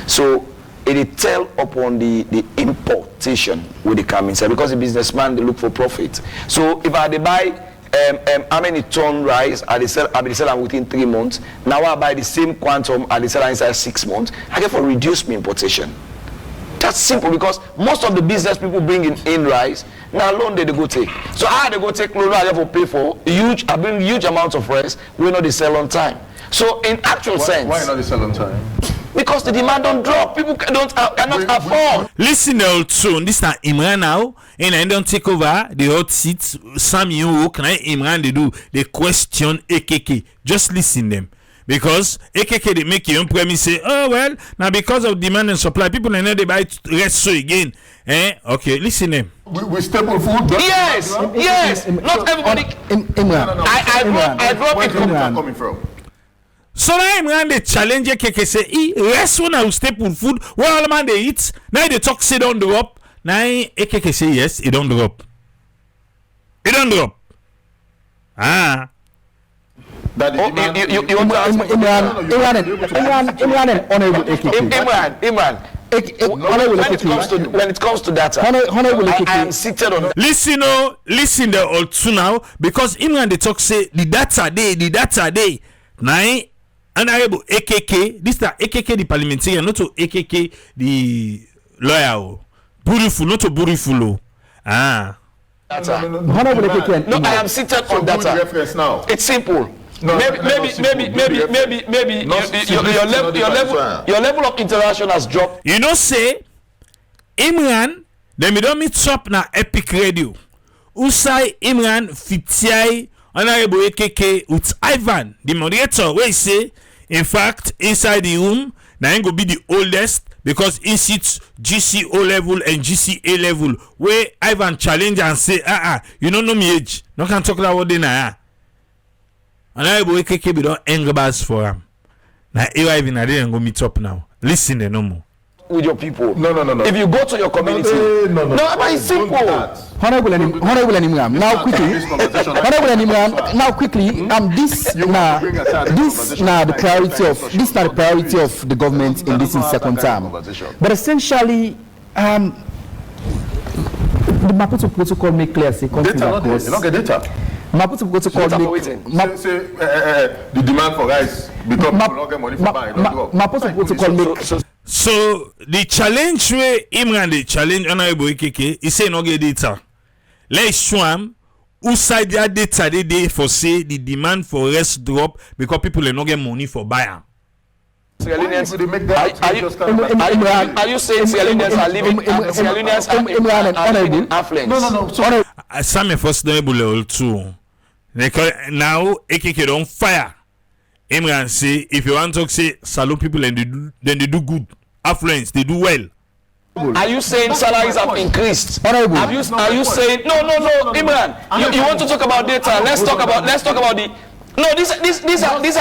So it tell upon the importation with the come inside because the businessman they look for profit. So if I buy how many ton rice I sell them within 3 months. Now I buy the same quantum I sell inside 6 months. I get for reduce my importation. That's simple because most of the business people bring in rice. Now loan they go take. So how they go take loan? I have to pay for huge amounts of rice. We know they sell on time. So in actual sense, why not they sell on time? Because the demand don't drop. People cannot afford. Listen old soon. This is Imran now, and I don't take over the hot seat. Some you can Imran they do they question AKK. Just listen them. Because AKK they make your own premise say, oh well, now because of demand and supply, people know they buy rest so again. Okay, listen them. We staple food. Yes. Not everybody. Imran. I drop Where it is from. it coming from? So now Imran they challenge AKK say, rest when I staple food, where all the man they eat. Now they talk say don't drop. Now AKK say yes, it don't drop. It don't drop. That the demand. You want to ask Imran and Honorable AKK. Imran. When it comes to data, Honorable AKK. I am seated on. Listen the all too now because Imran they talk say the data day. Now Honorable AKK, this is AKK the parliamentarian, not to AKK the lawyer. Beautiful, not to beautiful. Data. Honorable AKK. No, I am seated on So do the data. reference now. It's simple. No, maybe your level of interaction has dropped. You know, say Imran, them don't meet up na Epic Radio. Usai Imran Fitiai Honorable AKK with Ivan, the moderator, where he say, in fact, inside the room, now ain't go be the oldest because he sits GC O level and GC A level. Where Ivan challenge and say, you don't know me age. No can talk about what now. Honorable AKK be don't anger bars for him. Now Ivan I didn't go meet up now. Listen, no more. With your people. No. If you go to your community, No, but it's simple. Honorable Imran, now quickly. Honorable Imran, now quickly. This now the priority of the government in this second term. But essentially, the Maputo protocol make clear say countries across. You don't get data. Maputo protocol The demand for rice because people don't get money for buying. Maputo protocol make. So the challenge where Imran the challenge Honorable AKK is say no get data. Let's show him who side their data they for say the demand for rest drop because people are not get money for buying. Are you saying Sierra are living affluence? No. Some first level too. Now AKK don't fire. Imran say if you want to say salute people and then they do good. Affluence, they do well. Are you saying salaries have increased? Are you saying no, Imran? You want to talk about data? Let's talk about the. No, these are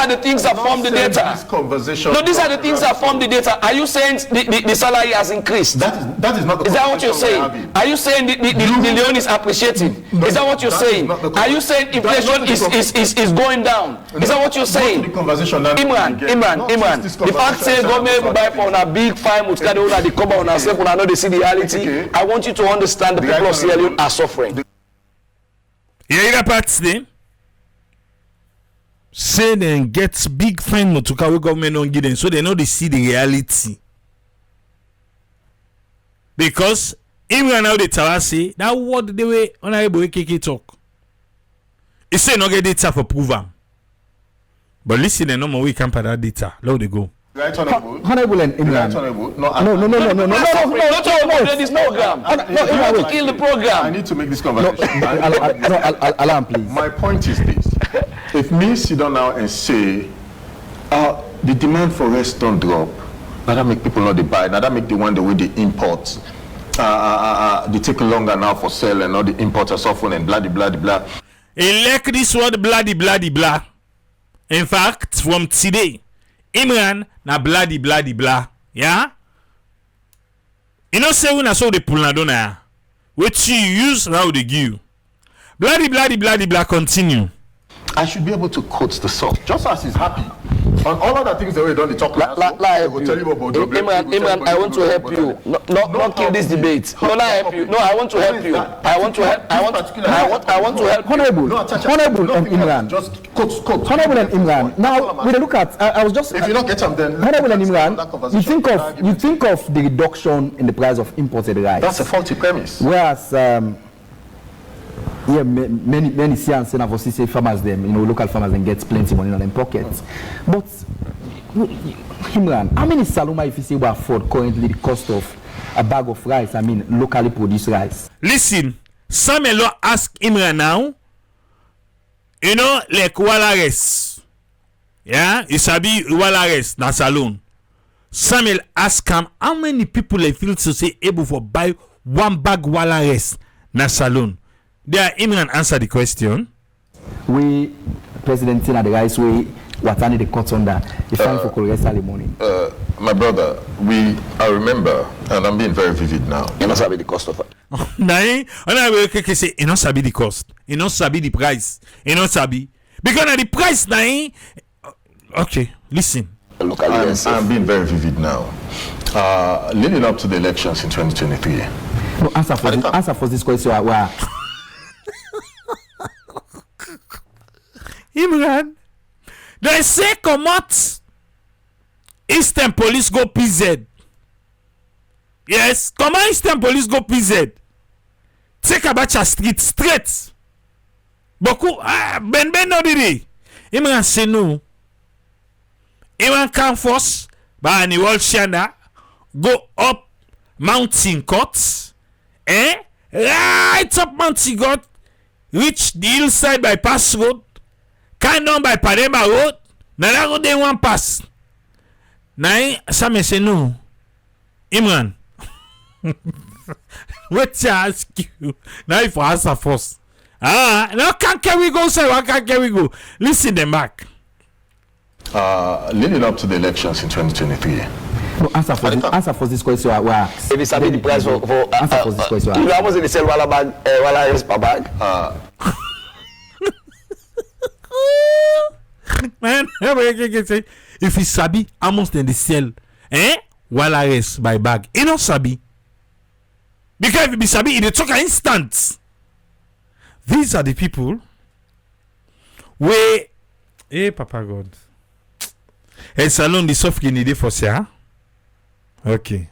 the things that form the data. No, these are the things that form the data. Are you saying the salary has increased? That is not the. Is that what you're saying? Are you saying the Leone is appreciating? Is that what you're saying? Are you saying inflation is going down? Is that what you're saying? Imran. The fact says government will buy for a big fine with the cover on ourselves when I know they see the reality. I want you to understand the people of Sierra Leone are suffering. You hear that part today? Say then gets big fine motoka we government don't give them so they know they see the reality. Because even now they tell us say that what the way Honorable AKK talk. He say no get data for prove am. But listen, no more we can put that data. Now they go. Honorable and Imran. No, this program. No, you want to kill the program. I need to make this conversation. Alarm, please. My point is this. If me sit down now and say, the demand for rest don't drop, now that make people not they buy, now that make the one the way they import, they take longer now for sale and all the imports are suffering and blah, blah, blah. Elect this word blah. In fact, from today, Imran na blah. Yeah? You know say when I saw the pull na dona, which you use now they give you. Blah continue. I should be able to quote the source, just as he's happy. On all other things that we don't talk about. Imran, I want to help you. Not kill this debate. No, I help you. No, I want to help you. I want to help. Honorable and Imran. Just quote. Honorable and Imran. Now, we look at. I was just. If you don't get them, then. Honorable and Imran. You think of the reduction in the price of imported rice. That's a faulty premise. Whereas. Many Sians and say farmers local farmers and get plenty money in their pockets. But Imran, how many Saloma if you say will afford currently the cost of a bag of rice? I mean locally produced rice. Listen, Samuel ask Imran now. You know, like Walares. Yeah, you sabi Walares na salon. Samuel ask him how many people they feel to say able for buy one bag Walares na salon. There, Imran answer the question. We, President Tina, the guys, what I need to cut under the fine for Colorado money. My brother, I remember, and I'm being very vivid now. You know, sabi the cost of it. I will say, you know, sabi the cost, you know, sabi the price, you know, sabi because of the price now. Okay, listen. I'm being very vivid now. Leading up to the elections in 2023. No, answer for this question. Imran, they say come out Eastern Police go PZ. Yes, come on Eastern Police go PZ. Take Abacha Street straight. Boku Ben no did it. Imran say no. Imran come first, by any world shanda, go up mountain cuts, right up mountain cut, reach the hillside bypass road, come down by Padema road, now that road they want pass. Now some say no. Imran, wait to ask you. Now if I answer first. Now can't we go, sir? Why can't we go? Listen them back. Leading up to the elections in 2023. No, answer for this question. If it's a big price for answer for this question. You know how much they sell Walla bag, Walla rice per bag? Man, if he sabi, how much then they sell? Walla rice by bag. He not sabi. Because if he be sabi, he took an instant. These are the people where Papa God. Hey, salon the soft need for sir. Okay.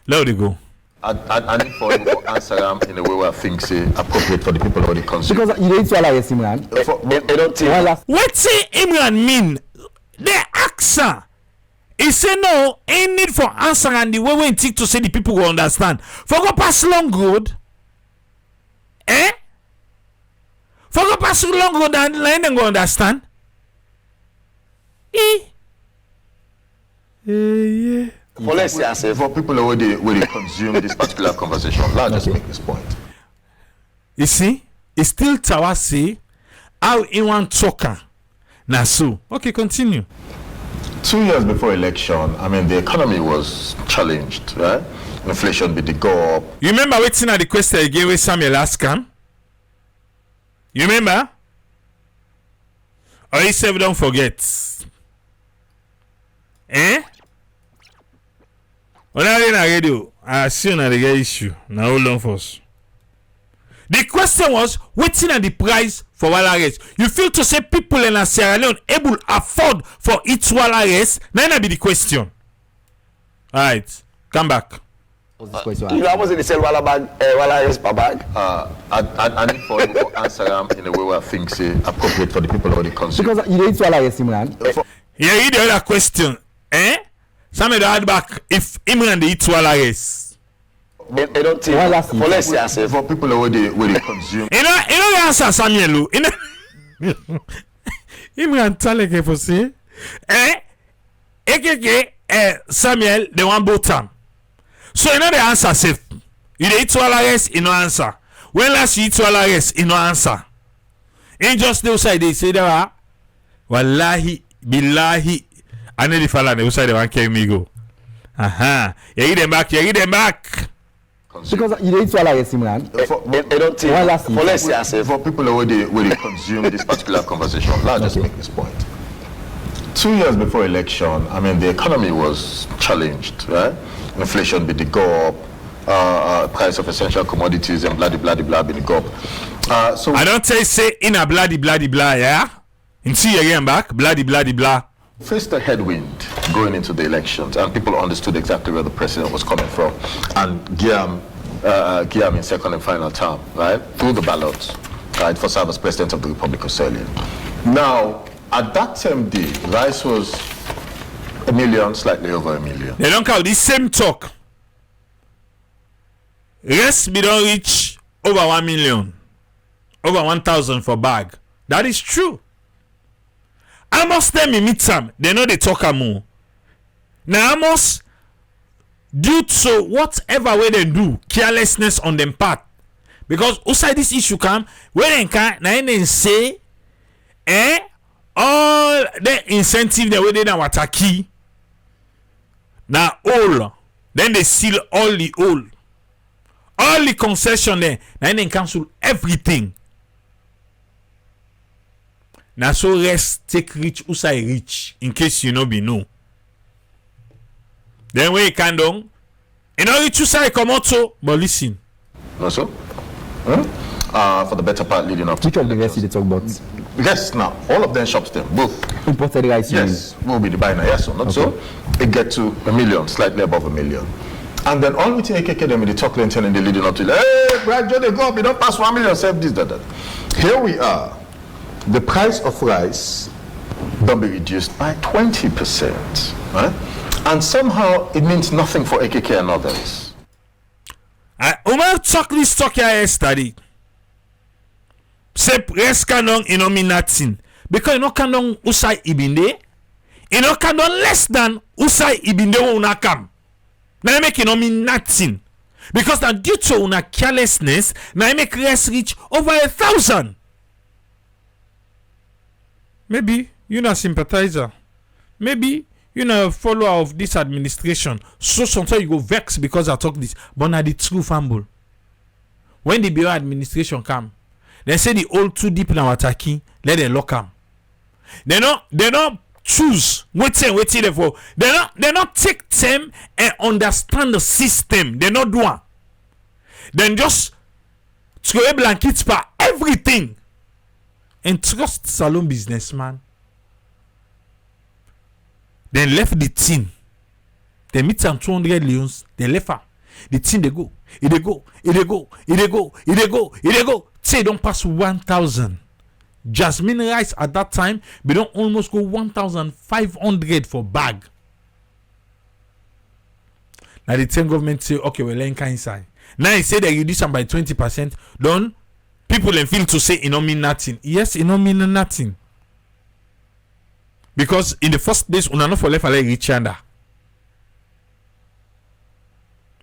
Let it go. I need for you to answer them in a way where I think say appropriate for the people who they consume. Because you don't tell us, Imran. They don't think. What say Imran mean? The answer. He say no, ain't need for answer and the way we think to say the people will understand. For go pass long road. For go pass long road and line them go understand. Yeah. For let's say For people who they consume this particular conversation, let's just make this point. You see, it's still Tawa say how in one talker. Now so. Okay, continue. 2 years before election, I mean the economy was challenged, right? Inflation did go up. You remember waiting at the question again with Samuel Askan? You remember? Or you say don't forget? When I in a radio, I see on the issue. Now hold on first. The question was waiting at the price for Walla. You feel to say people in Sierra Leone able afford for each Walla? Now that be the question. Alright, come back. you know how much they sell Walla bag, Walla rice per bag? I need for you to answer them in a way where I think say appropriate for the people who they consume. Because you don't tell us, Imran. Yeah, you the other question. Somebody add back if Imran they eat Walla. They don't think. For let's say For people who they consume. You know the answer Samuel. You know Imran Taleke for say Samuel they want both time. So you know the answer safe. You dey eat Walla, you no answer. When last you eat Walla, you no answer. Ain't just the outside they say there wallahi billahi and the fella the outside they want carry me go. You get them back. Because you don't tell us, Imran. They don't think. For let's say For people who they consume this particular conversation, let's just make this point. 2 years before election, I mean the economy was challenged, right? Inflation did go up, price of essential commodities and blah did go up. So I don't say in a blah yeah. And see again back blah. faced a headwind going into the elections, and people understood exactly where the president was coming from, and Guillaume in second and final term, right, through the ballots, right, for serve as president of the Republic of Sierra Leone. Now, at that same day, rice was $1 million, slightly over $1 million. They don't count the same talk. Rest be don't reach over 1 million, over 1,000 for bag. That is true. Almost them in midterm, they know they talk more. Now almost due to whatever way they do, carelessness on them part. Because outside this issue come, where they can now they say, all the incentive the way they now attack key. Now all, then they seal all the concession there, now they cancel everything. Now so rest take reach outside reach in case you know be no. Then when you can down, you know reach outside come out so, but listen. No so? For the better part leading up to which of the rest they talk about? Yes, now all of them shops them, both. Imported rice. Yes, will be the buyer, yes or not okay. So it get to $1 million, slightly above $1 million. And then all we take them with the talk and the leading up to hey, Brad Joe, they go up, you don't pass $1 million, save this, that. Here we are. The price of rice don't be reduced by 20%. Right? And somehow it means nothing for AKK and others. Umar talk this talk here yesterday. Say rest canon nothing. Because you know canon usai ibinde. You know canon less than usai ibinde una kam. Now make mean nothing. Because now due to una carelessness, now make rest reach over 1,000. Maybe you're not a sympathizer. Maybe you're not a follower of this administration. So sometimes you go vex because I talk this. But now the true fumble. When the Bureau administration come, they say the old too deep now attacking, let them lock them. They don't choose waiting for. They not take time and understand the system. They not do one. Then just throw blankets for everything. And trust salon businessman. Then left the team. They meet some 200 leons. They left her. The team they go. It they go. Say don't pass 1,000. Jasmine rice at that time, we don't almost go 1,500 for bag. Now the 10 government say, okay, we're laying inside. Now he say they reduce them by 20%. Don't people then feel to say it don't mean nothing. Yes, it don't mean nothing. Because in the first place, una not for left like rich under.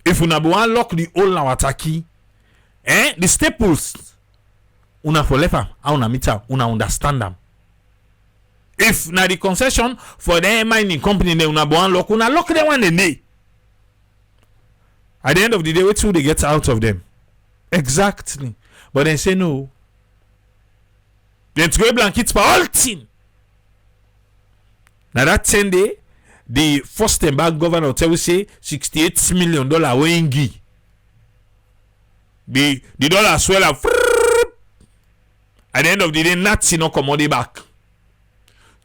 If una be one lock the whole now attacky, the staples una for left una meter, una understand them. If na the concession for the mining company they una be one lock, una lock them one day. At the end of the day, what will they get out of them? Exactly. But they say no. Then to go blankets for all thing. Now that 10 day, the first time back governor tell we say $68 million wengi. The dollar swell up. At the end of the day, nothing no commodity back.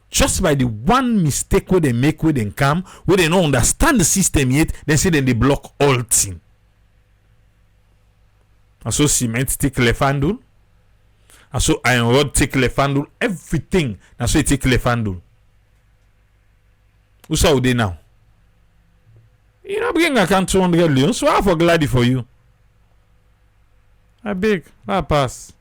Just by the one mistake where they make where they come, where they don't understand the system yet, they say then they block all thing. And so cement take left handle. And so iron rod take left handle. Everything. And so it take left handle. Who's how they now? You know, bring account 200 million. So I'm for glad for you. I beg. I pass.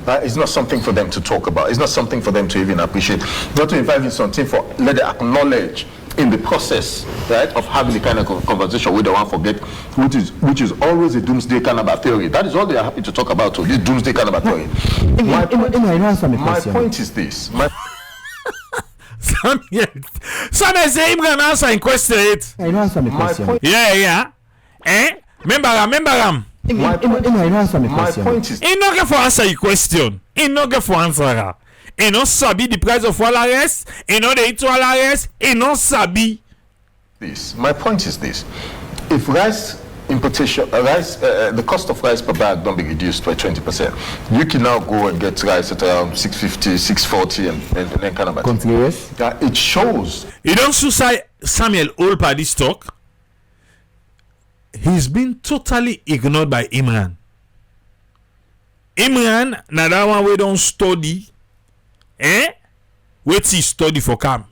It's not something for them to talk about. It's not something for them to even appreciate. Not to invite in something for let them acknowledge in the process, right, of having the kind of conversation we don't want to forget, which is always a doomsday kind of theory. That is all they are happy to talk about. So this doomsday kind of theory. My point is this. Samuel say him gonna answer in question it. I don't answer my question. Yeah. Remember him. My point is He no get for answer your question. He no get for answer her. He no sabi the price of all arrest. He no the eat all arrest. He no sabi. this. My point is this. If rice importation, the cost of rice per bag don't be reduced by 20%, you can now go and get rice at around 650, 640 and then kind of Continuous. it shows. You don't suicide Samuel Olpa this talk. He's been totally ignored by Imran. Imran, na that one we don't study. Wait he study for come.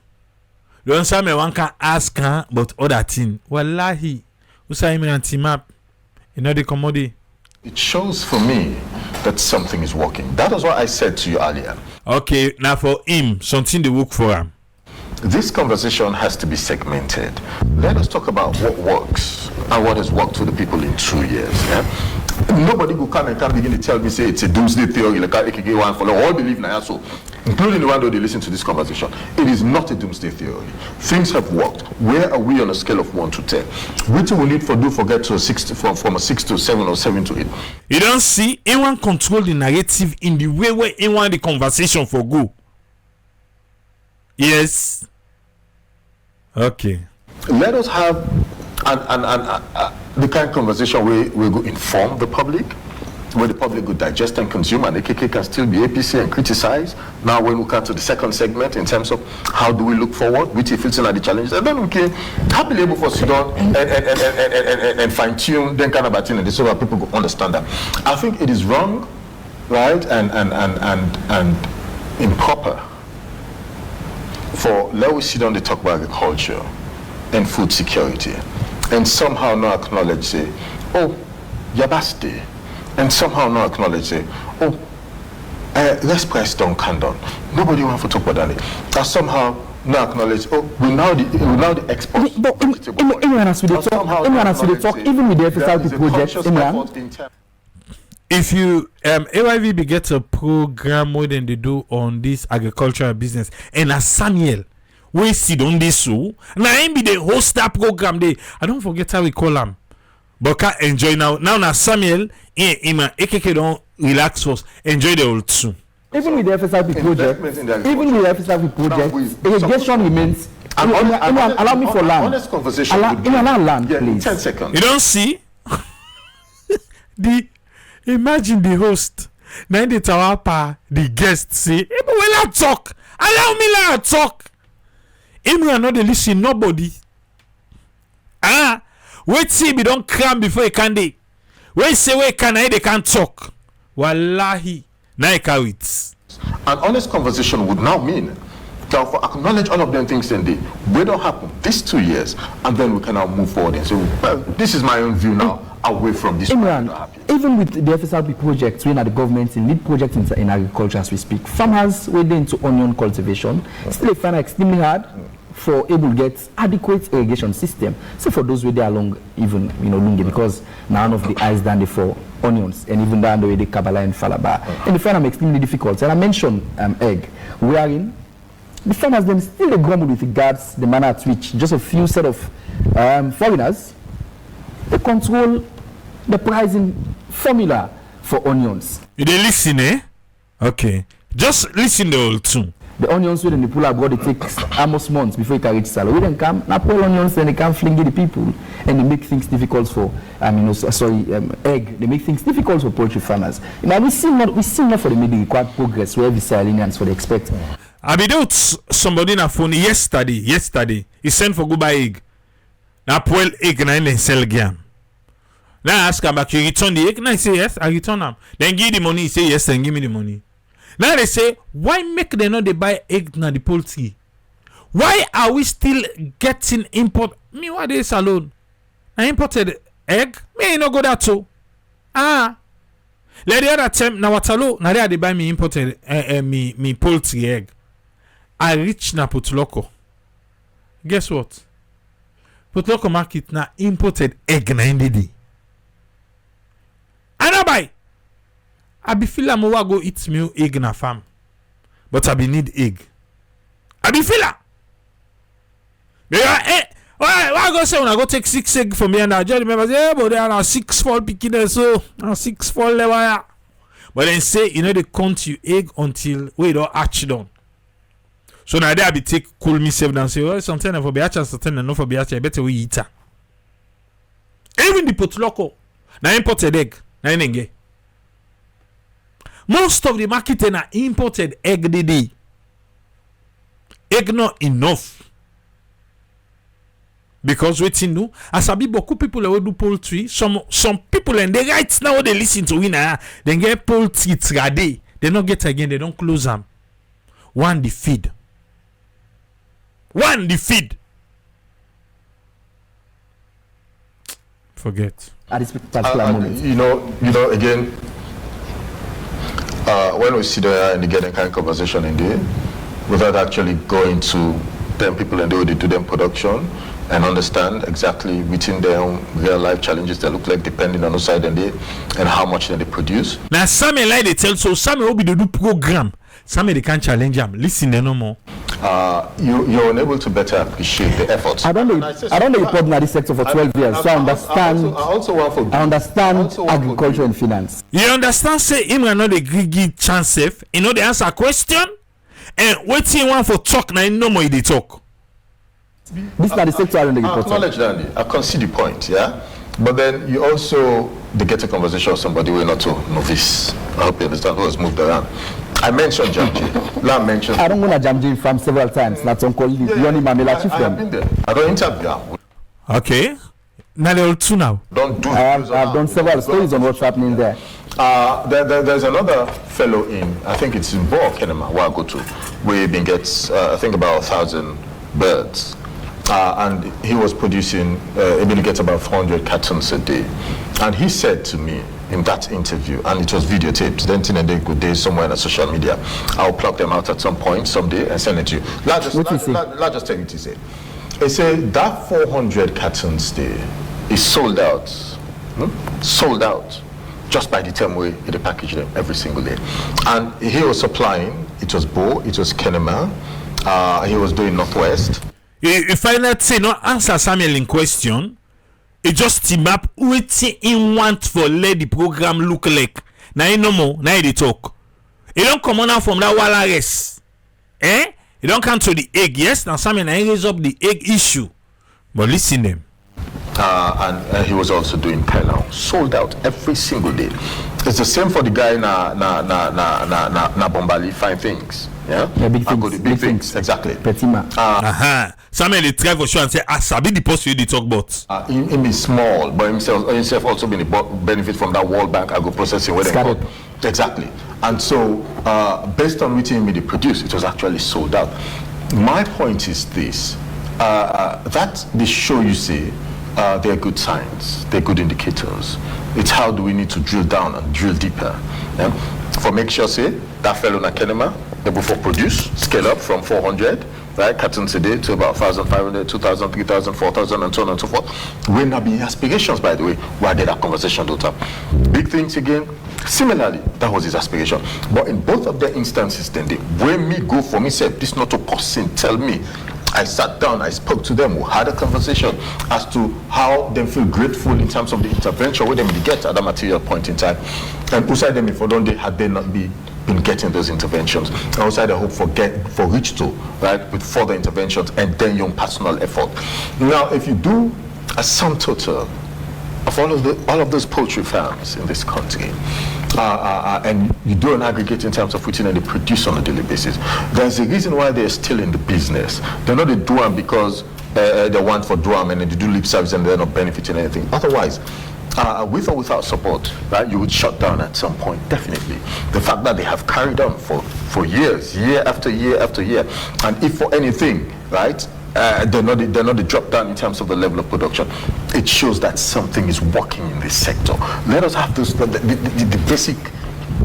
Don't say me one can ask her but other thing. Wallahi. Usa Imran team up. You know the commodity. It shows for me that something is working. That was what I said to you earlier. Okay, now for him, something to work for him. This conversation has to be segmented. Let us talk about what works and what has worked for the people in 2 years. Yeah? Nobody will come and begin to tell me, say it's a doomsday theory, like AKK one follow. All believe now, so including the one that they listen to this conversation. It is not a doomsday theory. Things have worked. Where are we on a scale of 1 to 10? Which we need to get to a 6 from a 6 to 7 or 7 to 8. You don't see anyone control the narrative in the way where anyone the conversation for go. Yes. Okay. Let us have the kind of conversation where we go inform the public, where the public will digest and consume, and AKK can still be APC and criticize. Now when we come to the second segment in terms of how do we look forward, which is are the challenges, and then we can happily able for sit down and fine-tune then kind of thing, and so that people will understand that. I think it is wrong, right, and improper let us sit down and talk about agriculture and food security, and somehow not acknowledge, say, oh, Yabaste, and somehow not acknowledge, say, oh, let's price down Candon. Nobody wants to talk about that. And somehow not acknowledge, oh, we now the export. But Imran, as we talk, even with the FSRP project, if you AYV begets a program more than they do on this agricultural business, and as Samuel we sit on this so now him be the host that program they I don't forget how we call him, but can enjoy now Samuel him AKK don't relax first, enjoy the old too. Even with the FSRP project, irrigation remains. Allow me for land. Honest conversation. Allow land, please. 10 seconds. You don't see imagine the host. Now the tawapa, the guest say, hey, but when I talk, allow me let talk. Imran not the listen nobody. Wait see me don't cram before you can dey. When say we can they can't talk. Wallahi, now you carry it. An honest conversation would now mean that for acknowledge all of them things and they don't happen these 2 years, and then we can now move forward and say, well, this is my own view now, away from this. Imran, even with the FSRP project, we are the government in lead projects in agriculture as we speak. Farmers wade into onion cultivation still find it extremely hard for able to get adequate irrigation system. So for those way they along even Lungi, because none of the eyes done for onions and even down the way the Kabbalah and Falaba. And the find them extremely difficult. And I mentioned egg. We are in the farmers them still grumble with regards the manner at which just a few set of foreigners they control the pricing formula for onions. You dey listen, eh? Okay. Just listen the whole tune. The onions when they pull abroad, it takes almost months before it can reach Salo. We then come, now pull onions and they can fling the people, and they make things difficult for, egg. They make things difficult for poultry farmers. Now we see not for the maybe required progress where the Salians for the expect. I be there with somebody on a phone yesterday. He sent for go buy egg. Now pull egg and then sell again. Now I ask him back, you return the egg? Now I say yes, I return them. Then give the money, he say yes, and give me the money. Now they say, why make them not they buy egg na the poultry? Why are we still getting import? Me what is alone? I imported egg. Me no go that too. Let the other time now what alone? Now they buy me imported me poultry egg. I reach na Putloko. Guess what? Putloko market na imported egg na indeed. And I buy. I be feel I'm go eat me egg na farm, but I be need egg. I be feel why go say when I go take 6 egg from me and I just remember say, but there are 6 fall picking there, so 6 fall level. But then say they count you egg until we don't hatch down. So now there I be take cool me save down say, well, something for be hatch and something enough for be hatch. I better we eat her. Even the Putloko na imported egg na inenge. Most of the market are imported egg day. Egg not enough. Because waiting no, as I be beaucoup people who do poultry, some people and they right now they listen to winner, they get poultry trade. They don't get again, they don't close them. One the feed. Forget. At this particular moment. Again. When we sit there and get a kind of conversation in there, without actually going to them people and they do them production and understand exactly within their own real life challenges that look like depending on the side and how much they produce. Now some like they tell so some will be the do program. Some they can't challenge them. Listen no more. You're unable to better appreciate the efforts. I don't know report in this sector for 12 years, so I understand agriculture and finance. You understand? Say him and not the give chance safe. They answer a question and waiting one for talk now. No more they talk. This is not the sector I don't report. Acknowledge that. I can see the point, yeah. But then you also get a conversation with somebody who is not a novice. I hope you understand who has moved around. I mentioned Jamji. I don't want to Jamji from several times. That's Uncle Leone Mamela Chief. I have been there. I don't interview. Okay. Now they're all two now. Don't do. I've done several stories on what's happening there. There's another fellow in, I think it's in Bo Kenema, where I go to, where he gets, I think about 1,000 birds. And he was producing, able to get about 400 cartons a day. And he said to me in that interview, and it was videotaped, then in a day, good day, somewhere on social media, I'll plug them out at some point, someday, and send it to you. Let's just tell you what he said. He said that 400 cartons there is sold out. Sold out. Just by the time we package them every single day. And he was supplying, it was Bo, it was Kenema, he was doing Northwest. You find that say no answer Samuel in question. It just team up waiting in want for let the program look like. Now you no more, now they talk. You don't come on out from that wireless. You don't come to the egg, yes? Now Samuel now raise up the egg issue. But listen them. And he was also doing Pelao, sold out every single day. It's the same for the guy na Bombali, fine things. Yeah, big things. Exactly. Samuel they try for sure and say, Sabi the post you they talk about. Him is small, but himself also been benefit from that World Bank agro processing where they got. Exactly. And so based on which they produce, it was actually sold out. My point is this: that the show you see. They're good signs, they're good indicators. It's how do we need to drill down and drill deeper. Yeah? For make sure, say, that fellow na Kenema, they before produce, scale up from 400, right, cartons a day to about 1,500, 2,000, 3,000, 4,000, and so on and so forth. Will not be aspirations, by the way, why did that conversation don't have? Big things again. Similarly, that was his aspiration. But in both of their instances, then they, when me go for me, say, this not a person, tell me. I sat down, I spoke to them, we had a conversation as to how they feel grateful in terms of the intervention, where they get at that material point in time. And outside them, if only had they not been getting those interventions. And outside, I hope for reach to, right, with further interventions and then your personal effort. Now, if you do a sum total of all of those poultry farms in this country, and you do an aggregate in terms of which they produce on a daily basis, there's a reason why they're still in the business. They're not doing it because they want for drum and they do lip service and they're not benefiting anything. Otherwise, with or without support, right, you would shut down at some point, definitely. The fact that they have carried on for years, year after year after year, and if for anything, right, they're not the drop down in terms of the level of production. It shows that something is working in this sector. Let us have this, the basic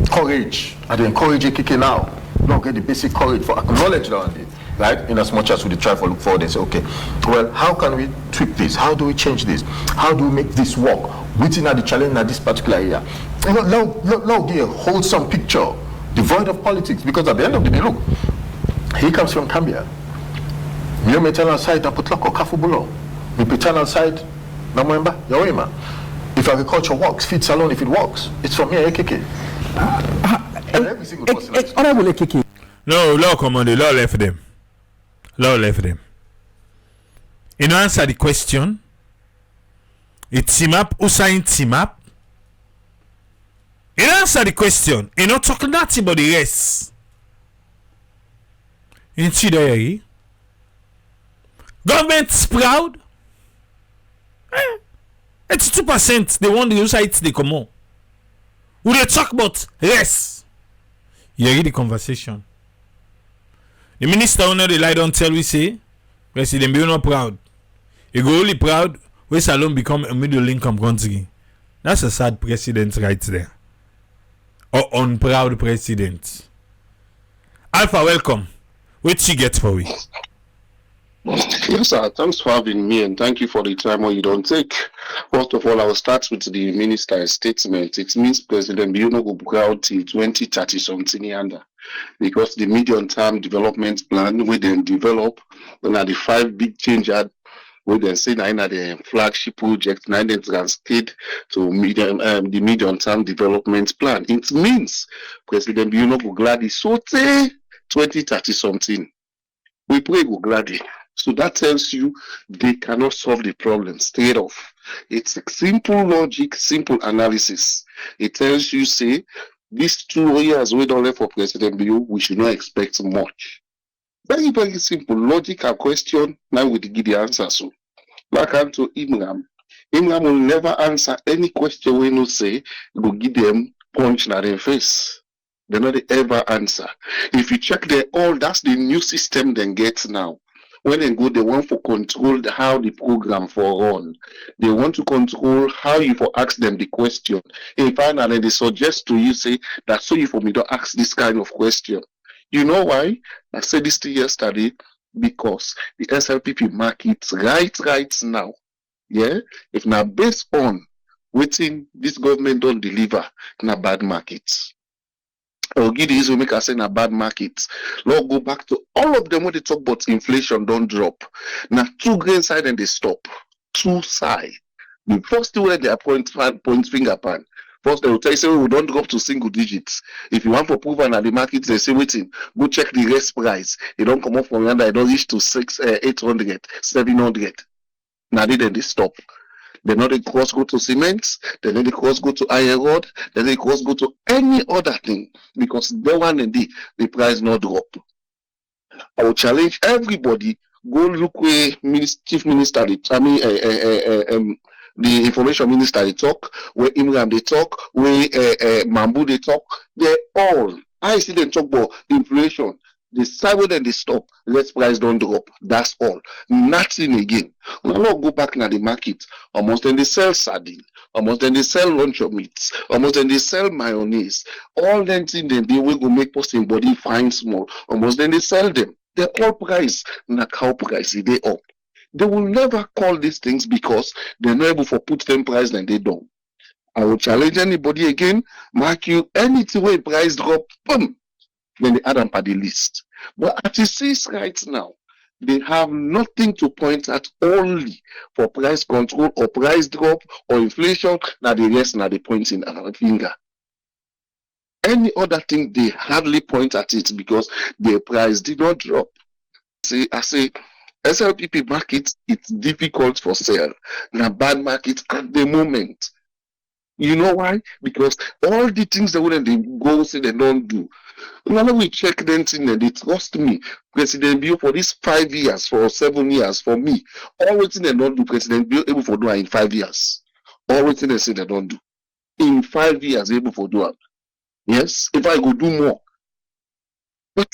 courage. I encourage you now. Not get the basic courage for acknowledge that, right? In as much as we try to look forward and say, okay, well, how can we tweak this? How do we change this? How do we make this work? Within the challenge in this particular area? You know, now give a wholesome picture, devoid of politics, because at the end of the day, look, he comes from Cambia. Your maternal side na Putlako Kafubulo. The paternal side na Mwemba Yawema. If agriculture works, feed salon if it works, it's from here AKK. And every single person. Honorable AKK. No, law command, law left them. Law left them. You know, answer the question. It's team up, Usain team up. You know, answer the question. You know, talk nothing about the rest. You see there, government's proud. 82% they want the society they come on. We they talk about rest. You hear the conversation. The minister owner the lie don't tell we say President be not proud. You go only proud when Salon become a middle income country. That's a sad president right there. Or unproud president. Alpha, welcome. What you get for we? Yes, sir. Thanks for having me, and thank you for the time you don't take. First of all, I will start with the minister's statement. It means President Leone will go out till 2030 something under, because the medium-term development plan we then develop, when are the 5 big changes we then say now in the flagship project, now then translate to the medium-term development plan. It means President Leone will gladly so 2030 something. We pray go gladly. So that tells you they cannot solve the problem straight off. It's a simple logic, simple analysis. It tells you, say, these 2 years we don't left for President Bill, we should not expect much. Very, very simple logical question. Now we give the answer. So, back on to Imram. Imram will never answer any question we no say, go give them punch na their face. They not they ever answer. If you check the all, that's the new system they get now. When they go, they want to control how the program for run. They want to control how you for ask them the question. In finally, they suggest to you say that so you for me don't ask this kind of question. You know why? I said this to you yesterday because the SLPP market right now. Yeah, if now based on waiting this government don't deliver, na bad markets. Or give the reason make I say na bad markets. Lord, go back to all of them when they talk about inflation don't drop. Now two grain side and they stop. Two side. The first two where they point finger pan. First they will tell you say we don't drop to single digits. If you want for proof and at the market, they say waiting, go check the rest price. It don't come up from yonder, it don't reach to 800, 700. Now then they stop. Then they cross go to cement, then they cross go to iron rod, then they cross go to any other thing because the one and the price not drop. I will challenge everybody. Go look where chief minister, the information minister they talk, where Imran they talk, where Mambu they talk. They all. I see them talk about inflation. The side where then they stop, let price don't drop. That's all. Nothing again. When I not go back in the market, almost then they sell sardine, almost then they sell lunch of meats, almost then they sell mayonnaise. All them things then they will go make person body fine small. Almost then they sell them. The all price, na cow price, they up. They will never call these things because they're not able to put them price than they don't. I will challenge anybody again, mark you anything where price drop, boom, then they add them at the list. But as it sees right now, they have nothing to point at only for price control or price drop or inflation. Now the rest now they pointing our finger. Any other thing they hardly point at it because the price did not drop. I say SLPP market, it's difficult for sale. Now bad market at the moment. You know why? Because all the things that when they go say they don't do. Whenever we check them thing and they trust me, President Bio for these 5 years, for 7 years, for me, all thing they don't do, President Bio able for do in 5 years. All thing they say they don't do. In 5 years, able for do it. Yes, if I go do more. But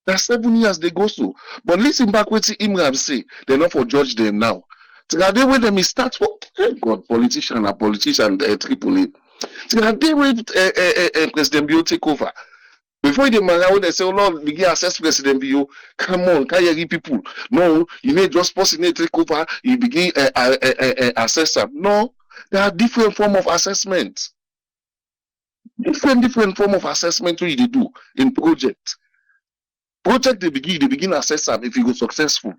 that's 7 years they go so. But listen back what Imram say, they're not for judge them now. Today when them start for God, politician Tripoli. Today when President Bio take over. Before they when they say, oh Lord, we get access President Bio, come on, can you give people? No, you need just person take over, you begin assess them. No, there are different form of assessment. Different form of assessment what you do in project. Project they begin assess them if you go successful.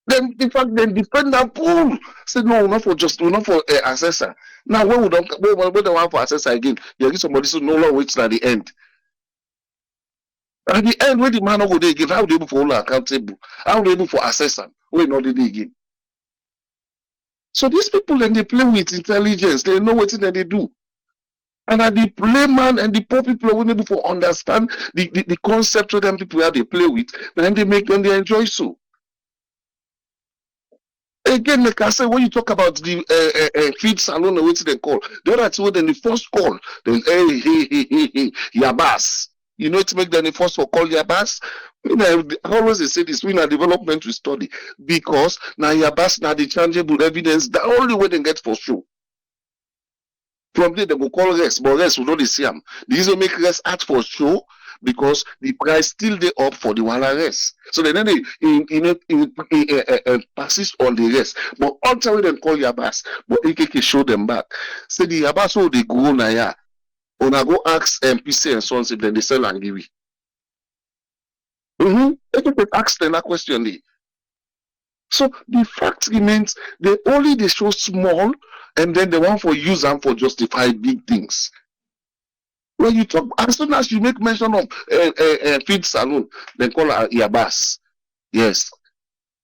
Then in fact then defend that pool. Say no, not for assessor. Now when we don't when they want for assessor again, you get somebody so no long waits at the end. At the end, when the man go there again, how they able for hold accountable? How they able for assessor? When not the day again. So these people then they play with intelligence, they know what they do. And at the layman and the poor people are able to understand the concept of them people how they play with, and they make them they enjoy so. Again, like I say, when you talk about the feed salon or what they call, the other two then the first call, then hey, Yabas. You know to make them the first call Yabas. I always say this, we are development we study because now Yabas now the changeable evidence, the only way they get for sure. From there, they will call rest, but rest will not see them. These will make rest act for show because the price still they up for the wala rest. So then they persist on the rest. But until they call Yabas, but AKK show them back. Say the Yabas will they go na ya. When I go ask PC and Sons if then they sell and give it. AKK ask them that question. So the fact remains they show small and then they want for use them for justify big things. When you talk, as soon as you make mention of feed salon, they call it Yabas. Yes.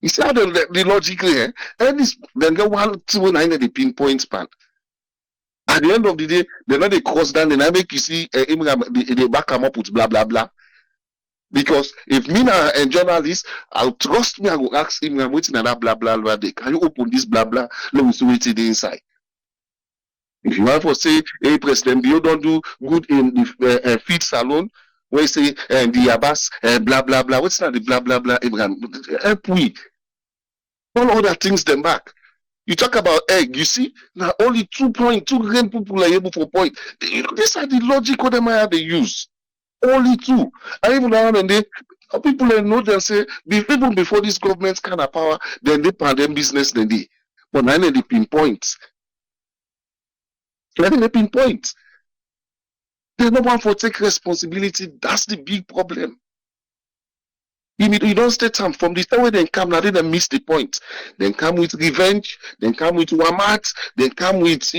You see how the logic here? And then get one two nine the pinpoint span. At the end of the day, they know they cross down and I make you see they back them up with blah blah blah. Because if me na a journalist, I'll trust me, I will ask him, I'm waiting at that blah blah blah day. Can you open this blah blah? Let me see what's inside. If you want to say, hey, President Bio don't do good in the feed salon, where you say the Abbas, blah blah blah. What's not the blah blah blah? Abraham, help we all other things them back. You talk about egg, you see, now only 2.2 million people are able to point. You know, these are the logic what them they use. Only two. And even now and then, people they know them say, even before this government kind of power, then they pandemic business, then they. But now they pinpoint. Then they pinpoint. They no one for take responsibility. That's the big problem. You don't stay time from the time when they come now, they miss the point. Then come with revenge, then come with Wamat, then come with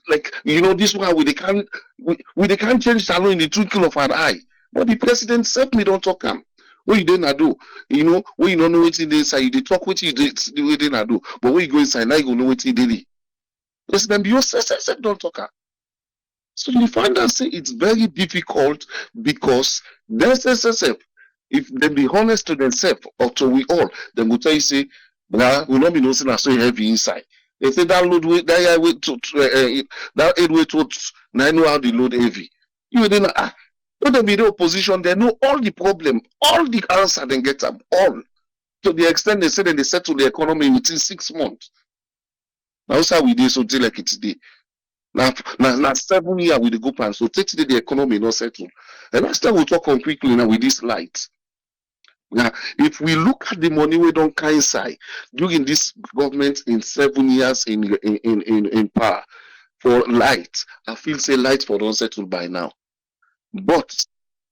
like this one we they can't change Salon in the twinkle of an eye. But the president said me don't talk him. What you didn't do, when you don't know what's in the inside, you talk what you did not do. But when you go inside, now you go know what you did. President Bio said don't talk him. So you find that say it's very difficult because there's SSF. If they be honest to themselves or to we all, then will tell you say, nah, will not be nothing so heavy inside. They say that load weight, that weight to that 8 weight to now I know how the load heavy. You then when they be the opposition, they know all the problem, all the answer, then get them all. To the extent they say that they settle the economy within 6 months. Now that's how we did so till like it's today. Now 7 years with the go plan, so take the economy not settle. And that's why we talk on quickly now with this light. Now, if we look at the money we don't coincide during this government in 7 years in power for light, I feel say light for don't settle by now. But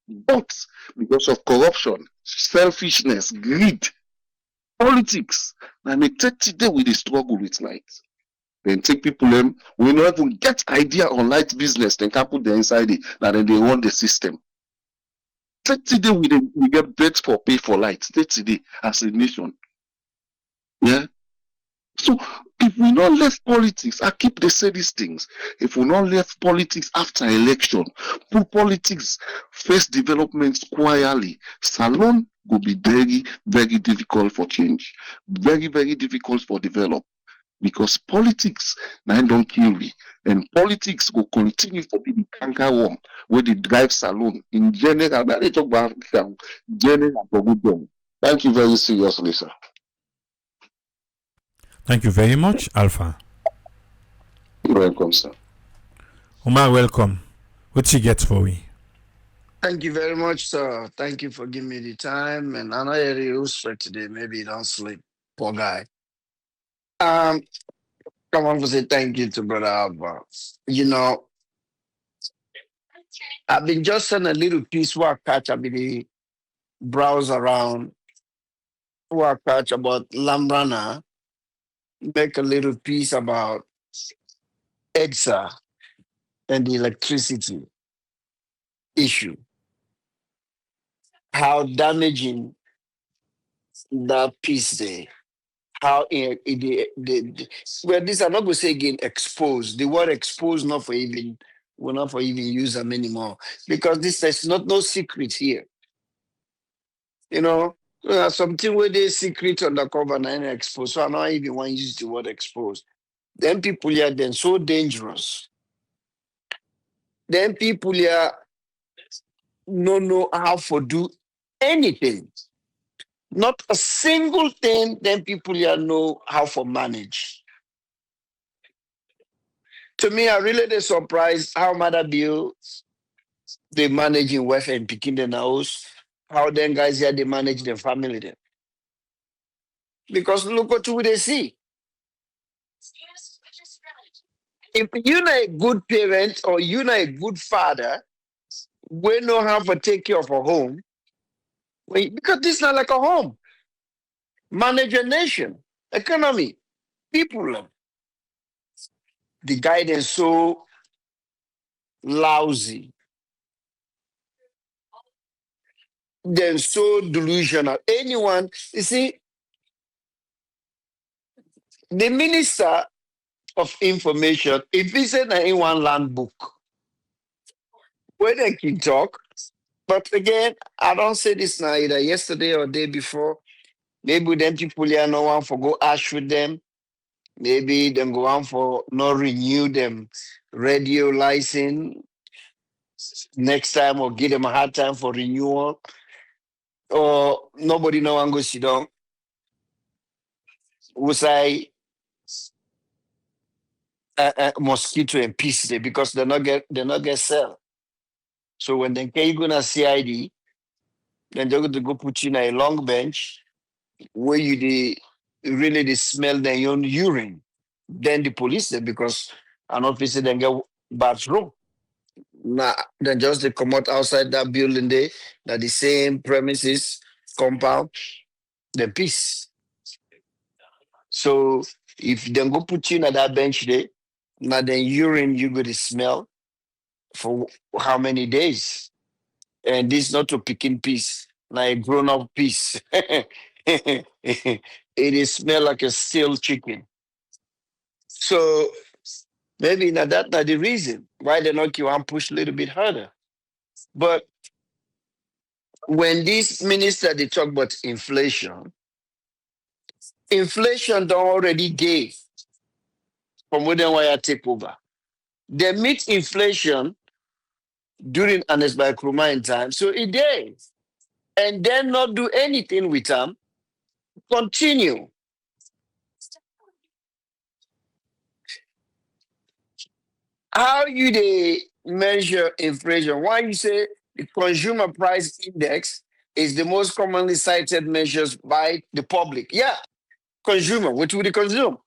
because of corruption, selfishness, greed, politics, I may take today with the struggle with light. Then take people them we not even get idea on light business, then can put them inside it, and then they run the system. Take today we get bet for pay for light. Take today as a nation. Yeah. So if we not left politics, I keep they say these things. If we not left politics after election, put politics face development quietly, Salon will be very, very difficult for change. Very, very difficult for develop. Because politics now don't kill me. And politics will continue to be the canker worm where they drive Salon in general. They talk about general for good done. Thank you very seriously, sir. Thank you very much, Alpha. You're welcome, sir. Omar, welcome. What you get for me? Thank you very much, sir. Thank you for giving me the time. And I know you're straight today. Maybe you don't sleep. Poor guy. Come on to say thank you to Brother Alba. I've been just sent a little piece where I catch, I've been browse around where I catch about Lambrana, make a little piece about EXA and the electricity issue. How damaging that piece there. How well, these are not going to say again exposed. The word exposed not for even we're not for even use them anymore because there's no secret here. Something where they secret undercover and exposed. So I don't even want to use the word exposed. Then people here then so dangerous. Then people here no know how to do anything. Not a single thing, then people here know how to manage. To me, I really surprised how Mother Bill they manage in West and picking the house, how them guys here they manage their family then. Because look what they see. If you're not a good parent or you're not a good father, we know how to take care of a home. Because this is not like a home. Manage a nation, economy, people. The guidance so lousy. They're so delusional. Anyone, you see, the minister of information, if he said that in one land book, where they can talk, but again, I don't say this now either yesterday or day before. Maybe them people here no one for go ash with them. maybe them go on for not renew them radio license next time or give them a hard time for renewal, or nobody know and go sit down. We say mosquito and peace there because they not get sell. So when they can go to CID, then they're going to go put you in a long bench where you really they smell their own urine. Then the police there because an officer then get bathroom. Now then just they come out outside that building there, that the same premises compound, the peace. So if they go put you in that bench there, now then urine you go to smell for how many days? And this not to picking piece, like grown up piece. It is smell like a stale chicken. So maybe now that's not the reason why they not you and push a little bit harder. But when this minister they talk about inflation don't already gave from when why take over. They meet inflation during Ernest by Krumah time, so it did, and then not do anything with them. Continue. How you they measure inflation? Why you say the consumer price index is the most commonly cited measures by the public? Yeah, consumer. What would they consume?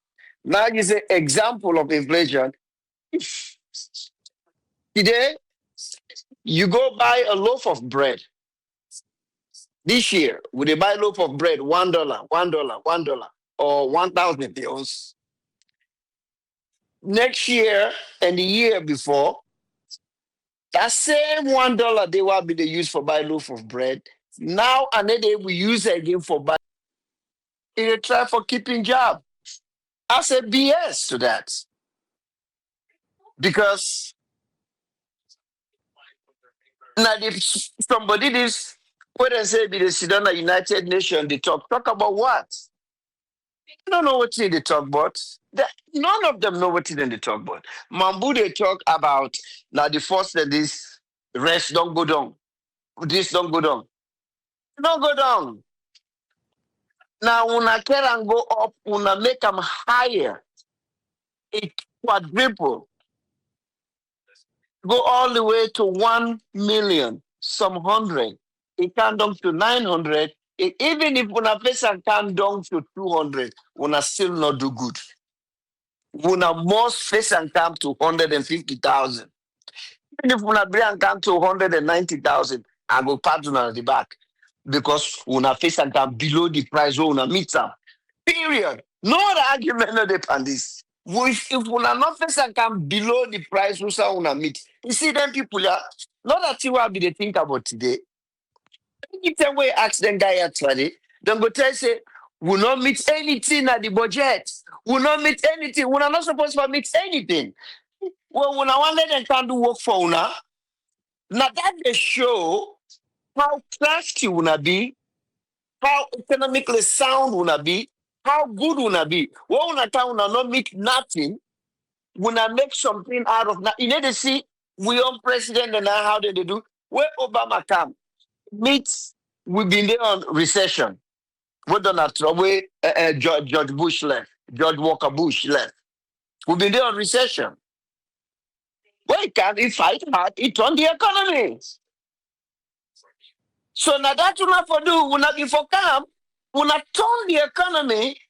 Now you say example of inflation. Today, you go buy a loaf of bread. This year, would they buy a loaf of bread $1, $1, or 1,000 bills? Next year and the year before, that same $1 they will be the use for buy loaf of bread. Now and then they will use it again for buy. It a try for keeping job. I said BS to that because now if somebody this what they say be the Sudan United Nations they talk about what? I don't know what they talk about. None of them know what they talk about. Mambu they talk about now the first that this rest don't go down. This don't go down. Don't go down. Now una can go up, una make them higher. It quadruple. Go all the way to 1 million, some hundred. It can down to 900. Even if una person can down to 200, una still not do good. Una most face and come to 150,000. Even if una bring and come to 190,000, I go pardon at the back because una face and come below the price where una meet them. Period. No other argument no depend this. If una not face and come below the price where una meet, you see them people are not that you will be they think about today. If them way ask them guy actually, then go tell say will not meet anything at the budget. Will not meet anything. We're not supposed to meet anything. Well, when I want them can do work for una, now that they show how crafty una be, how economically sound una be, how good una be. Well, una can una not meet nothing, una make something out of nothing. You need to see we own president and now how did they do? Where Obama come meet, we've been there on recession. We Donald Trump, where George Bush left, George Walker Bush left. We've been there on recession. Why can't he fight hard? It on the economy. So now that you not for do, we not be for come, we not turn the economy,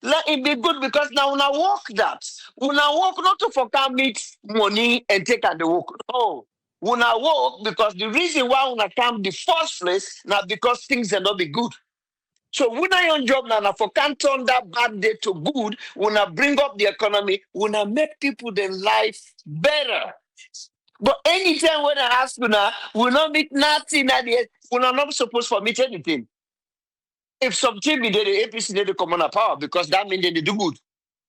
let it be good because now we not work that. We not work not to for come meet money and take out the work. No. We not work because the reason why we not come the first place now because things are not be good. So when I on job now for can't turn that bad day to good, when I bring up the economy, when I make people their life better. But anytime when I ask you now, we not meet nothing at the end, we are not supposed to meet anything. If something be there, the APC need to come on power because that means they do good.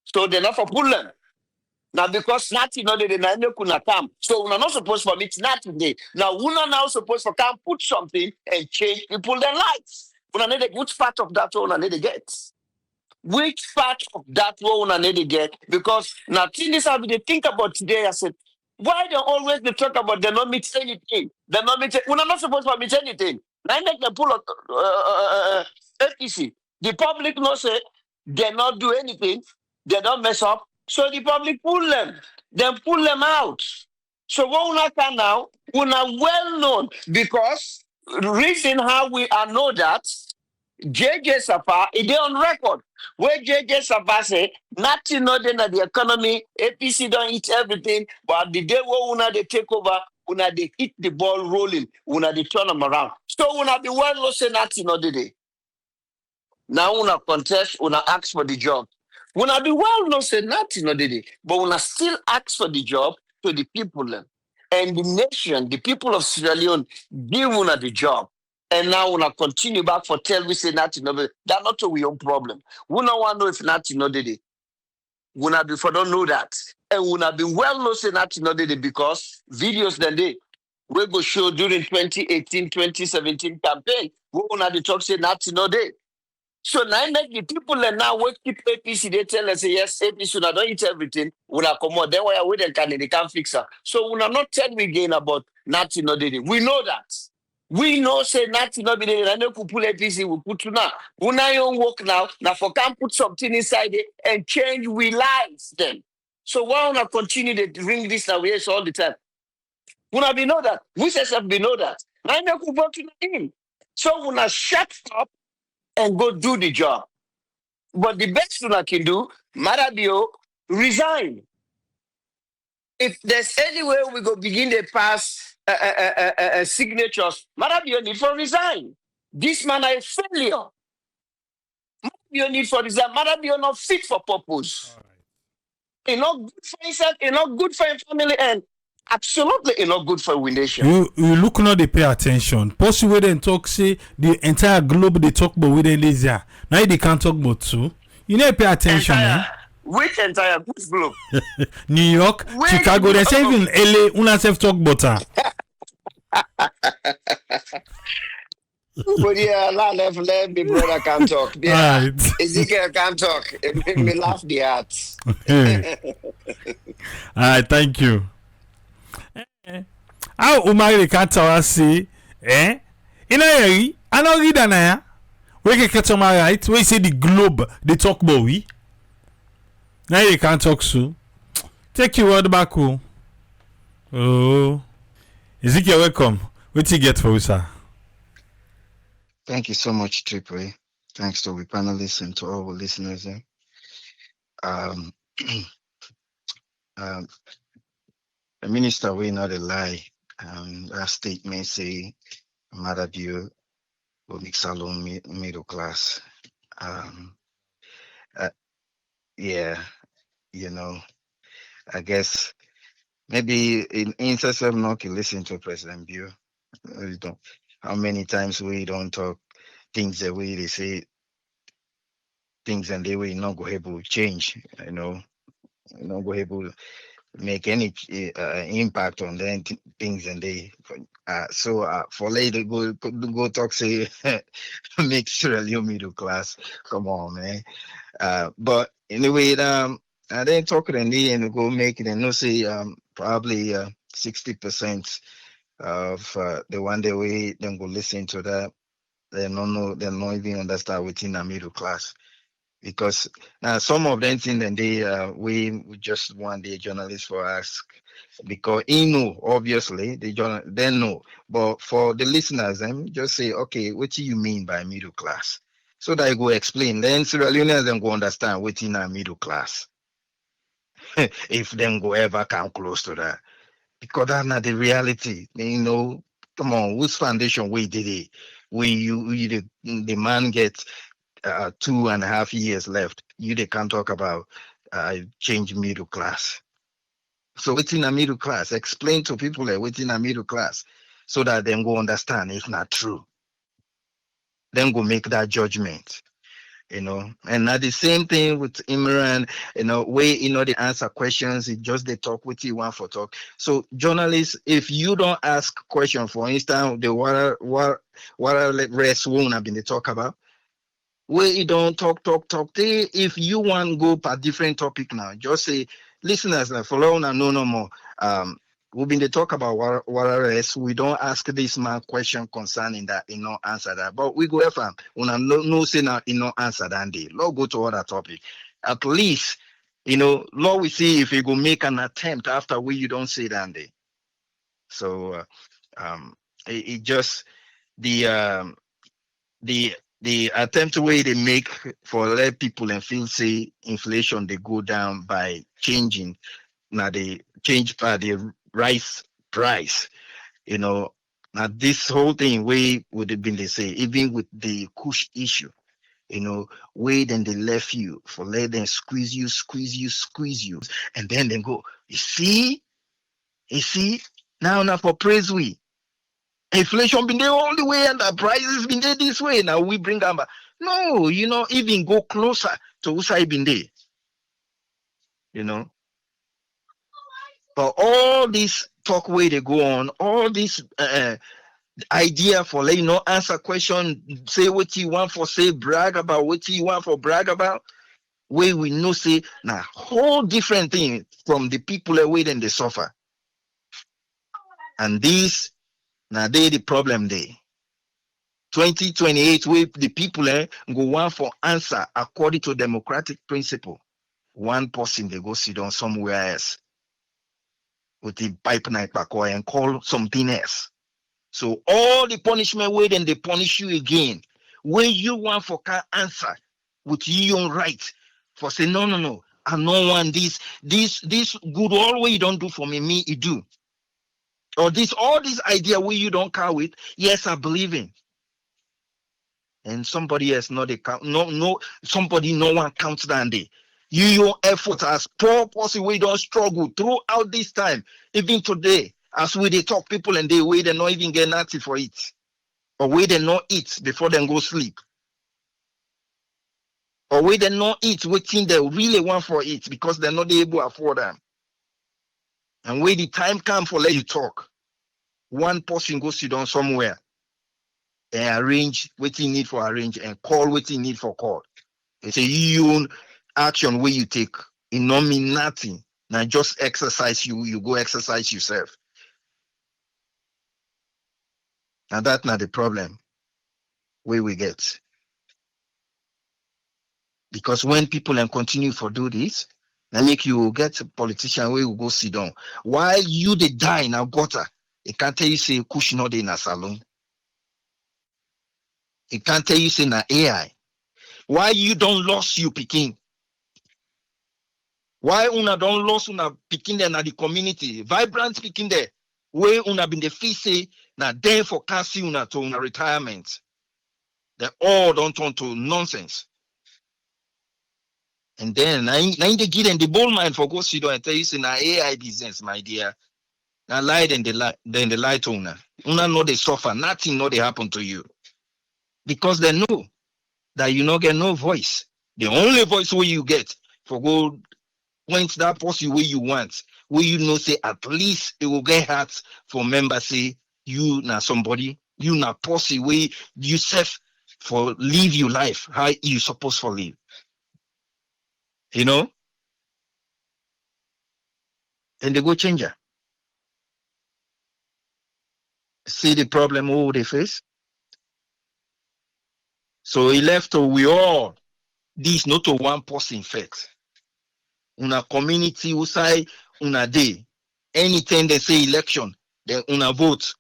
So they're not for pulling. Now because nothing no they not come. So we're not supposed to meet nothing there. Now we're not now supposed to come put something and change people their lives. We need a good part of that one, I need to get. Which part of that will una need to get? Because now things have to think about today. I said, why they always they talk about they not meet anything? They not meet. We're not supposed to meet anything. Now make them pull up FEC. The public not say they not do anything. They don't mess up. So the public pull them. Then pull them out. So what una can now? Una well known because reason how we are know that. JJ Sapa, it is on record. Where JJ Sapa say, nothing other than the economy, APC don't eat everything, but the day where una they take over, una they hit the ball rolling, una they turn them around. So una be well no say nothing other day. Now una contest, una ask for the job. Una be well no say nothing other day, but una still ask for the job to the people them. And the nation, the people of Sierra Leone, give una the job. And now we continue back for tell we say nothing. That's not we own problem. We don't want to know if nothing no did it. We not before don't know that. And we not be well know say nothing no did it because videos then they we go show during 2018, 2017 campaign. We not the talk say nothing no did. So now make the people that now work keep APC, they tell us say yes, APC not don't eat everything. We not come out. Then we are with them they can't fix her. So we not tell we again about nothing no did it. We know that. We know say nothing not be there. I know we pull APC, we put to now. We now your work now. Now for can put something inside it and change we lives then. So why not continue to ring this now yes all the time? We not be know that. We say we know that. Now make we work to in. So we not shut up and go do the job. But the best we can do, Marabio, resign. If there's any way we go begin to pass signatures, Marabio need for resign. This man is a failure. Marabio need for resign. Marabio not fit for purpose. It's not good for himself, it's not good for his family, and absolutely it's not good for we nation. You look now they pay attention. Possibly then talk say the entire globe they talk about with Elysia. Now they can't talk about two. You need to pay attention, Which entire good globe? New York, Chicago, they say even LA, una self talk butter. But yeah, let me brother can talk. Yeah, Right. Ezekiel can talk. It make me laugh the heart. Alright, thank you. How Umari can't tell us say, I don't read an we can catch my right. We say the globe they talk about we. Now you can't talk so. Take your word back home. Oh, Ezekiel, welcome. What you get for us, sir? Thank you so much, Triple. Thanks to the panelists and to all the listeners. Um, the minister will not lie. That statement say Madabio will make Salon middle class. Yeah, you know, I guess maybe in instance of not listen to President Bio. Don't, how many times we don't talk things the way they say things and they will not go able to change, not go able to make any impact on them things and they for later go talk say make sure you middle class. Come on, man. But anyway, I then talk and they and go make it and no say probably 60% of the one day we then go listen to that. They don't know, they don't even understand within the middle class. Because now some of them think that they we just want the journalists for ask because he know obviously the journal they know, but for the listeners them just say okay, what do you mean by middle class? So that I go explain. Then Sierra Leoneans then go understand within a middle class if them go ever come close to that. Because that's not the reality. Come on, whose foundation we did it? The man gets 2.5 years left. They can't talk about change middle class. So within a middle class, explain to people that within a middle class so that they go understand it's not true. Then go make that judgment. And now the same thing with Imran, they answer questions, it just they talk with you one for talk. So journalists, if you don't ask questions, for instance, the water rest won't have been they talk about, We don't talk. If you want go per different topic now, just say, listeners, follow on and no more. We've been to talk about what else. We don't ask this man question concerning that, answer that. But we go FM. When I no say now, answer that day. Lord, go to other topic. At least, Lord, we see if you go make an attempt after you don't say that day. So, it just the attempt way they make for let people and feel say inflation they go down by changing now they change by the rice price, now this whole thing way would have been they say even with the kush issue, way then they left you for let them squeeze you, and then they go, you see now for praise we. Inflation been the only way and the prices been there this way. Now we bring them back. No, even go closer to Usai been there. But all this talk way they go on, all this idea for answer question, say what you want for say brag about what you want for brag about, way we know say now whole different thing from the people away then they suffer. And this now they the problem there. 2028 where the people go want for answer according to democratic principle. One person they go sit down somewhere else with the pipe knife and call something else. So all the punishment way then they punish you again. When you want for can answer with your own right for say no, I don't want this good all way you don't do for me you do. Or all this idea where you don't count with, yes, I believe in. And somebody else not count. No, somebody no one counts down there. Your effort as poor person we don't struggle throughout this time, even today, as we they talk people and they wait and not even get nothing for it, or wait and not eat before they go sleep, or wait and not eat waiting they really want for it because they're not able to afford them. And wait the time come for let you talk. One person go sit down somewhere and arrange what you need for arrange and call what you need for call. It's a your own action where you take. It not mean nothing. Now just exercise you go exercise yourself. And that's not the problem where we get. Because when people and continue for do this, now make you get a politician where you go sit down. While you they die in a gutter, it can't tell you say kush not in a salon. It can't tell you say na AI. Why you don't lost you picking? Why una don't lost una picking there na the community? Vibrant picking there. Where una been the fee say na there for cancel una to una retirement. They all don't turn to nonsense. And then now they give them the bold mind for go sit down and tell you say na AI business, my dear. Now lie then they lie to una. Una know they suffer, nothing know they happen to you. Because they know that you not get no voice. The only voice where you get for go point that post where you want, where you know say at least it will get hurt for members say you na somebody, you na posse way you self for live your life how you supposed to live. And they go change her. See the problem who they face. So he left to we all this not to one person first. Una community who say una day. Anytime they say election, then una vote,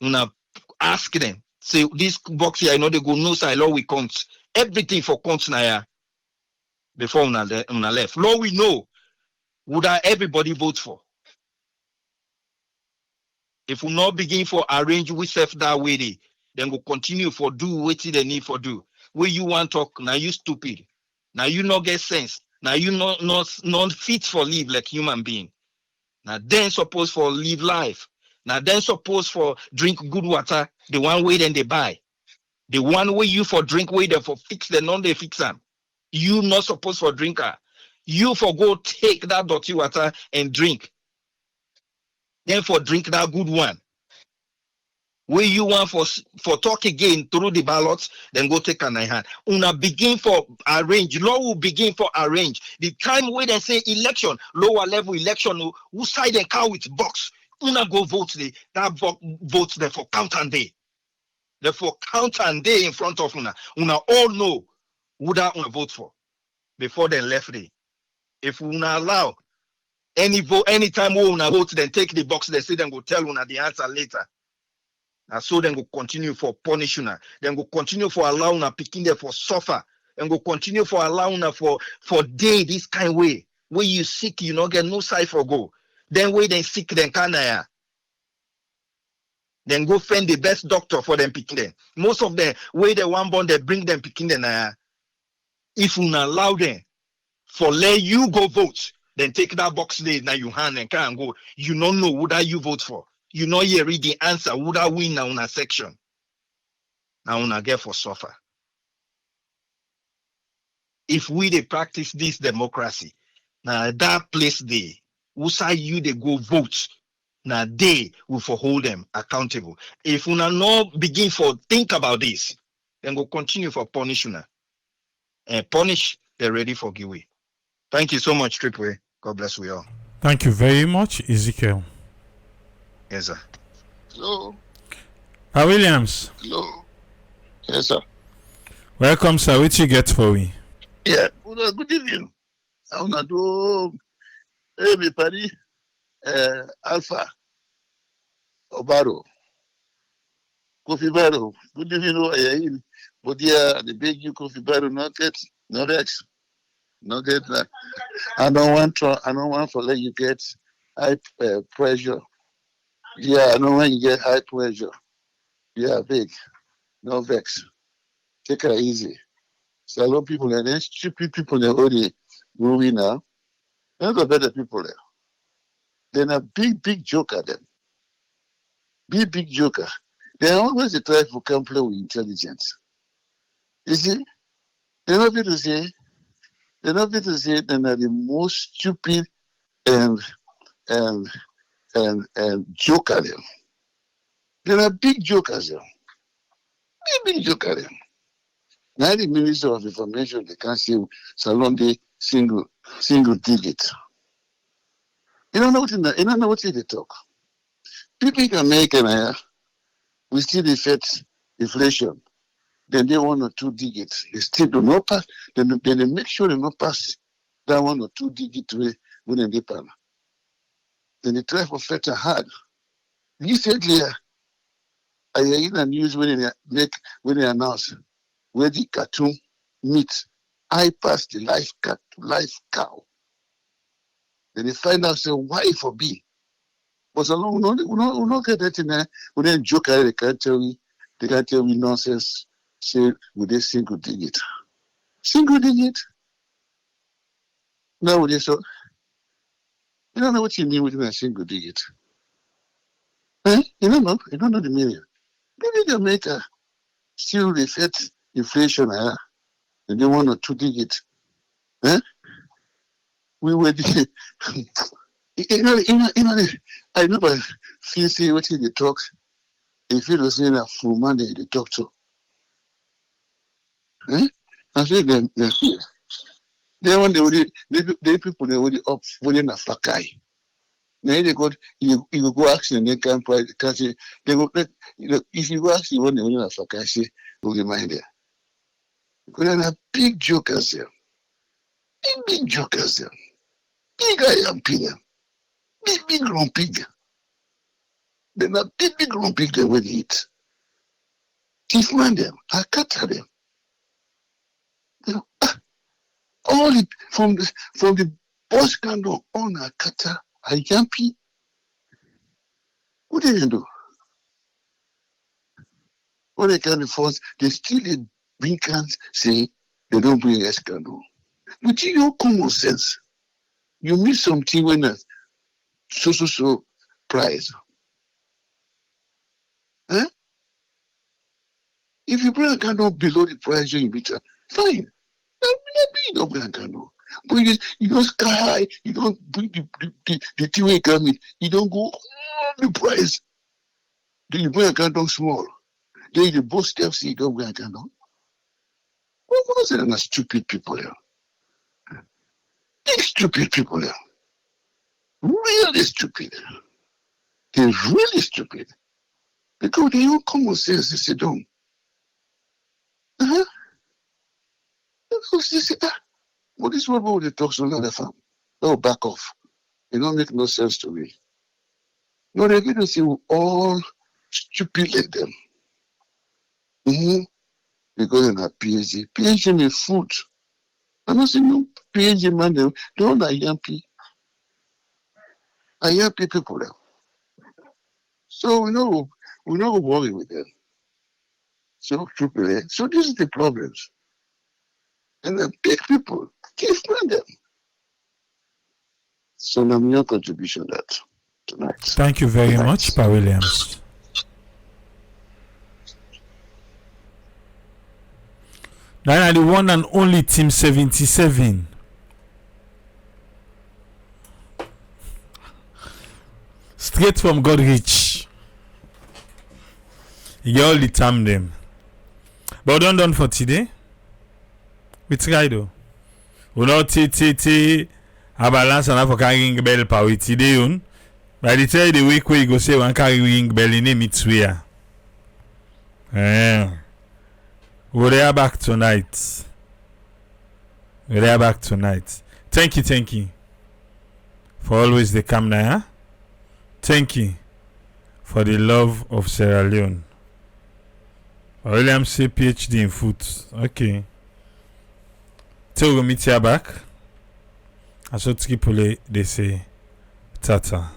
una ask them. Say this box here, I know they go no side law we count. Everything for count now before una left. Law we know would everybody vote for. If we not begin for arrange we self that way, then go continue for do what they need for do. Where you want talk, now you stupid. Now you not get sense. Now you not fit for live like human being. Now then supposed for live life. Now then supposed for drink good water. The one way then they buy. The one way you for drink way they for fix the non they fix them. You not supposed for drinker. You for go take that dirty water and drink. Then for drink that good one. Where you want for talk again through the ballots, then go take an hand. Una begin for arrange. Law will begin for arrange. The time where they say election, lower level election, who side and count with box. Una go vote that vote there for count and day. Therefore, count and day in front of una. Una all know who that una vote for before they left day. If una allow any vote, anytime we una vote, then take the box, they say then go tell una the answer later. And so then go continue for punish una. Then go continue for allow una picking there for suffer. And go continue for allow una for day this kind of way. Where you sick, you not get no side for go. Then where they sick, then can then go find the best doctor for them picking them. Most of them, where they one born, they bring them picking them. If you not allow them for let you go vote, then take that box there now you hand and can go. You don't know who that you vote for. You know you read the answer, who that win now on a section. Now on a get for suffer. If we they practice this democracy, now that place they, who say you they go vote, now they will for hold them accountable. If we not begin for think about this, then go continue for punish una. And punish, they're ready for give way. Thank you so much, Tripway. God bless we all. Thank you very much, Ezekiel. Yes, sir. Hello. Williams. Hello. Yes, sir. Welcome, sir. What you get for me? Yeah. Good evening. I want to do everybody. Alpha. Obaro. Kofi Baro. Good evening. But yeah, the big you Kofi Baro not get no Rex. Not get that. I don't want to let you get high pressure. Yeah, I know when you get high pressure. Yeah, big. No vex. Take it easy. So a lot of people and then stupid people they're already moving now. They're the better people there. They're a big joker then. Big joker. They always try to come play with intelligence. You see? They're not going to say they're the most stupid and joker them. They're big jokers them. Big joker them. Now the Minister of Information they can't say Salon de single digit. You don't know what they talk. People can make we still affect inflation. Then they 1 or 2 digits. They still do not pass. Then they make sure they not pass that 1 or 2 digit way when they pan. Then they try for better hard. Recently, I hear in the news when they announce where the cartoon meet, I pass the live cat to live cow. Then they find out say why for B. But so long we not get that in there. We then joke at it, they can't tell me nonsense. Say with a single digit. Single digit? No, so you don't know what you mean with a single digit. Eh? You don't know the meaning. Maybe Jamaica still reflect inflation and they 1 or 2 digits. Eh? We were the I never feel say what they talk. If you don't say that full money they talk to. Eh? I say them they want they people they already up for them a fakai. Now they got you go ask and they can't say they go if you go ask you when they a fakai say okay mind there. Because they're big jokers there. Big jokers there. Big I am pig. Big grown pig. They're not big grown pig they will eat. Thief man them, I cut them. You know, all it from the boss candle on a cutter, a yampy. What do you do? When they can force, they still bring cans say they don't bring a scandal. But in your common sense, you miss something when a so price. Eh? If you bring a candle below the price you beat fine. You don't bring a candle. But you don't sky high, you don't bring the thing where you come in, you don't go the price. Then you bring a candle small. Then you both steps, you don't bring a candle. What was it? Stupid people here. These stupid people here. Really stupid. They're really stupid. Because they don't common sense, they say, don't. Because they say, well, this is what they talk so long, fam. Oh, back off. It don't make no sense to me. No, they're going to say we all stupid like them. Because in a PhD. PhD means food. I'm not saying no PhD man, they don't like Yampy. I Yampy people there. So we know worry with them. So stupid. So this is the problems. And the big people keep them. So I'm your contribution that tonight. Thank you very much, Pa Williams. Now the one and only Team 77. Straight from Godrich. You get all the time them. But done for today. We try though. We not a balance and have a ring bell power today. By the time the week we go say one carry ring bell in name it's where. We're back tonight. Thank you for always the come now. Thank you for the love of Sierra Leone. William say PhD in food. Okay. Till we meet you back. I should keep they say tata.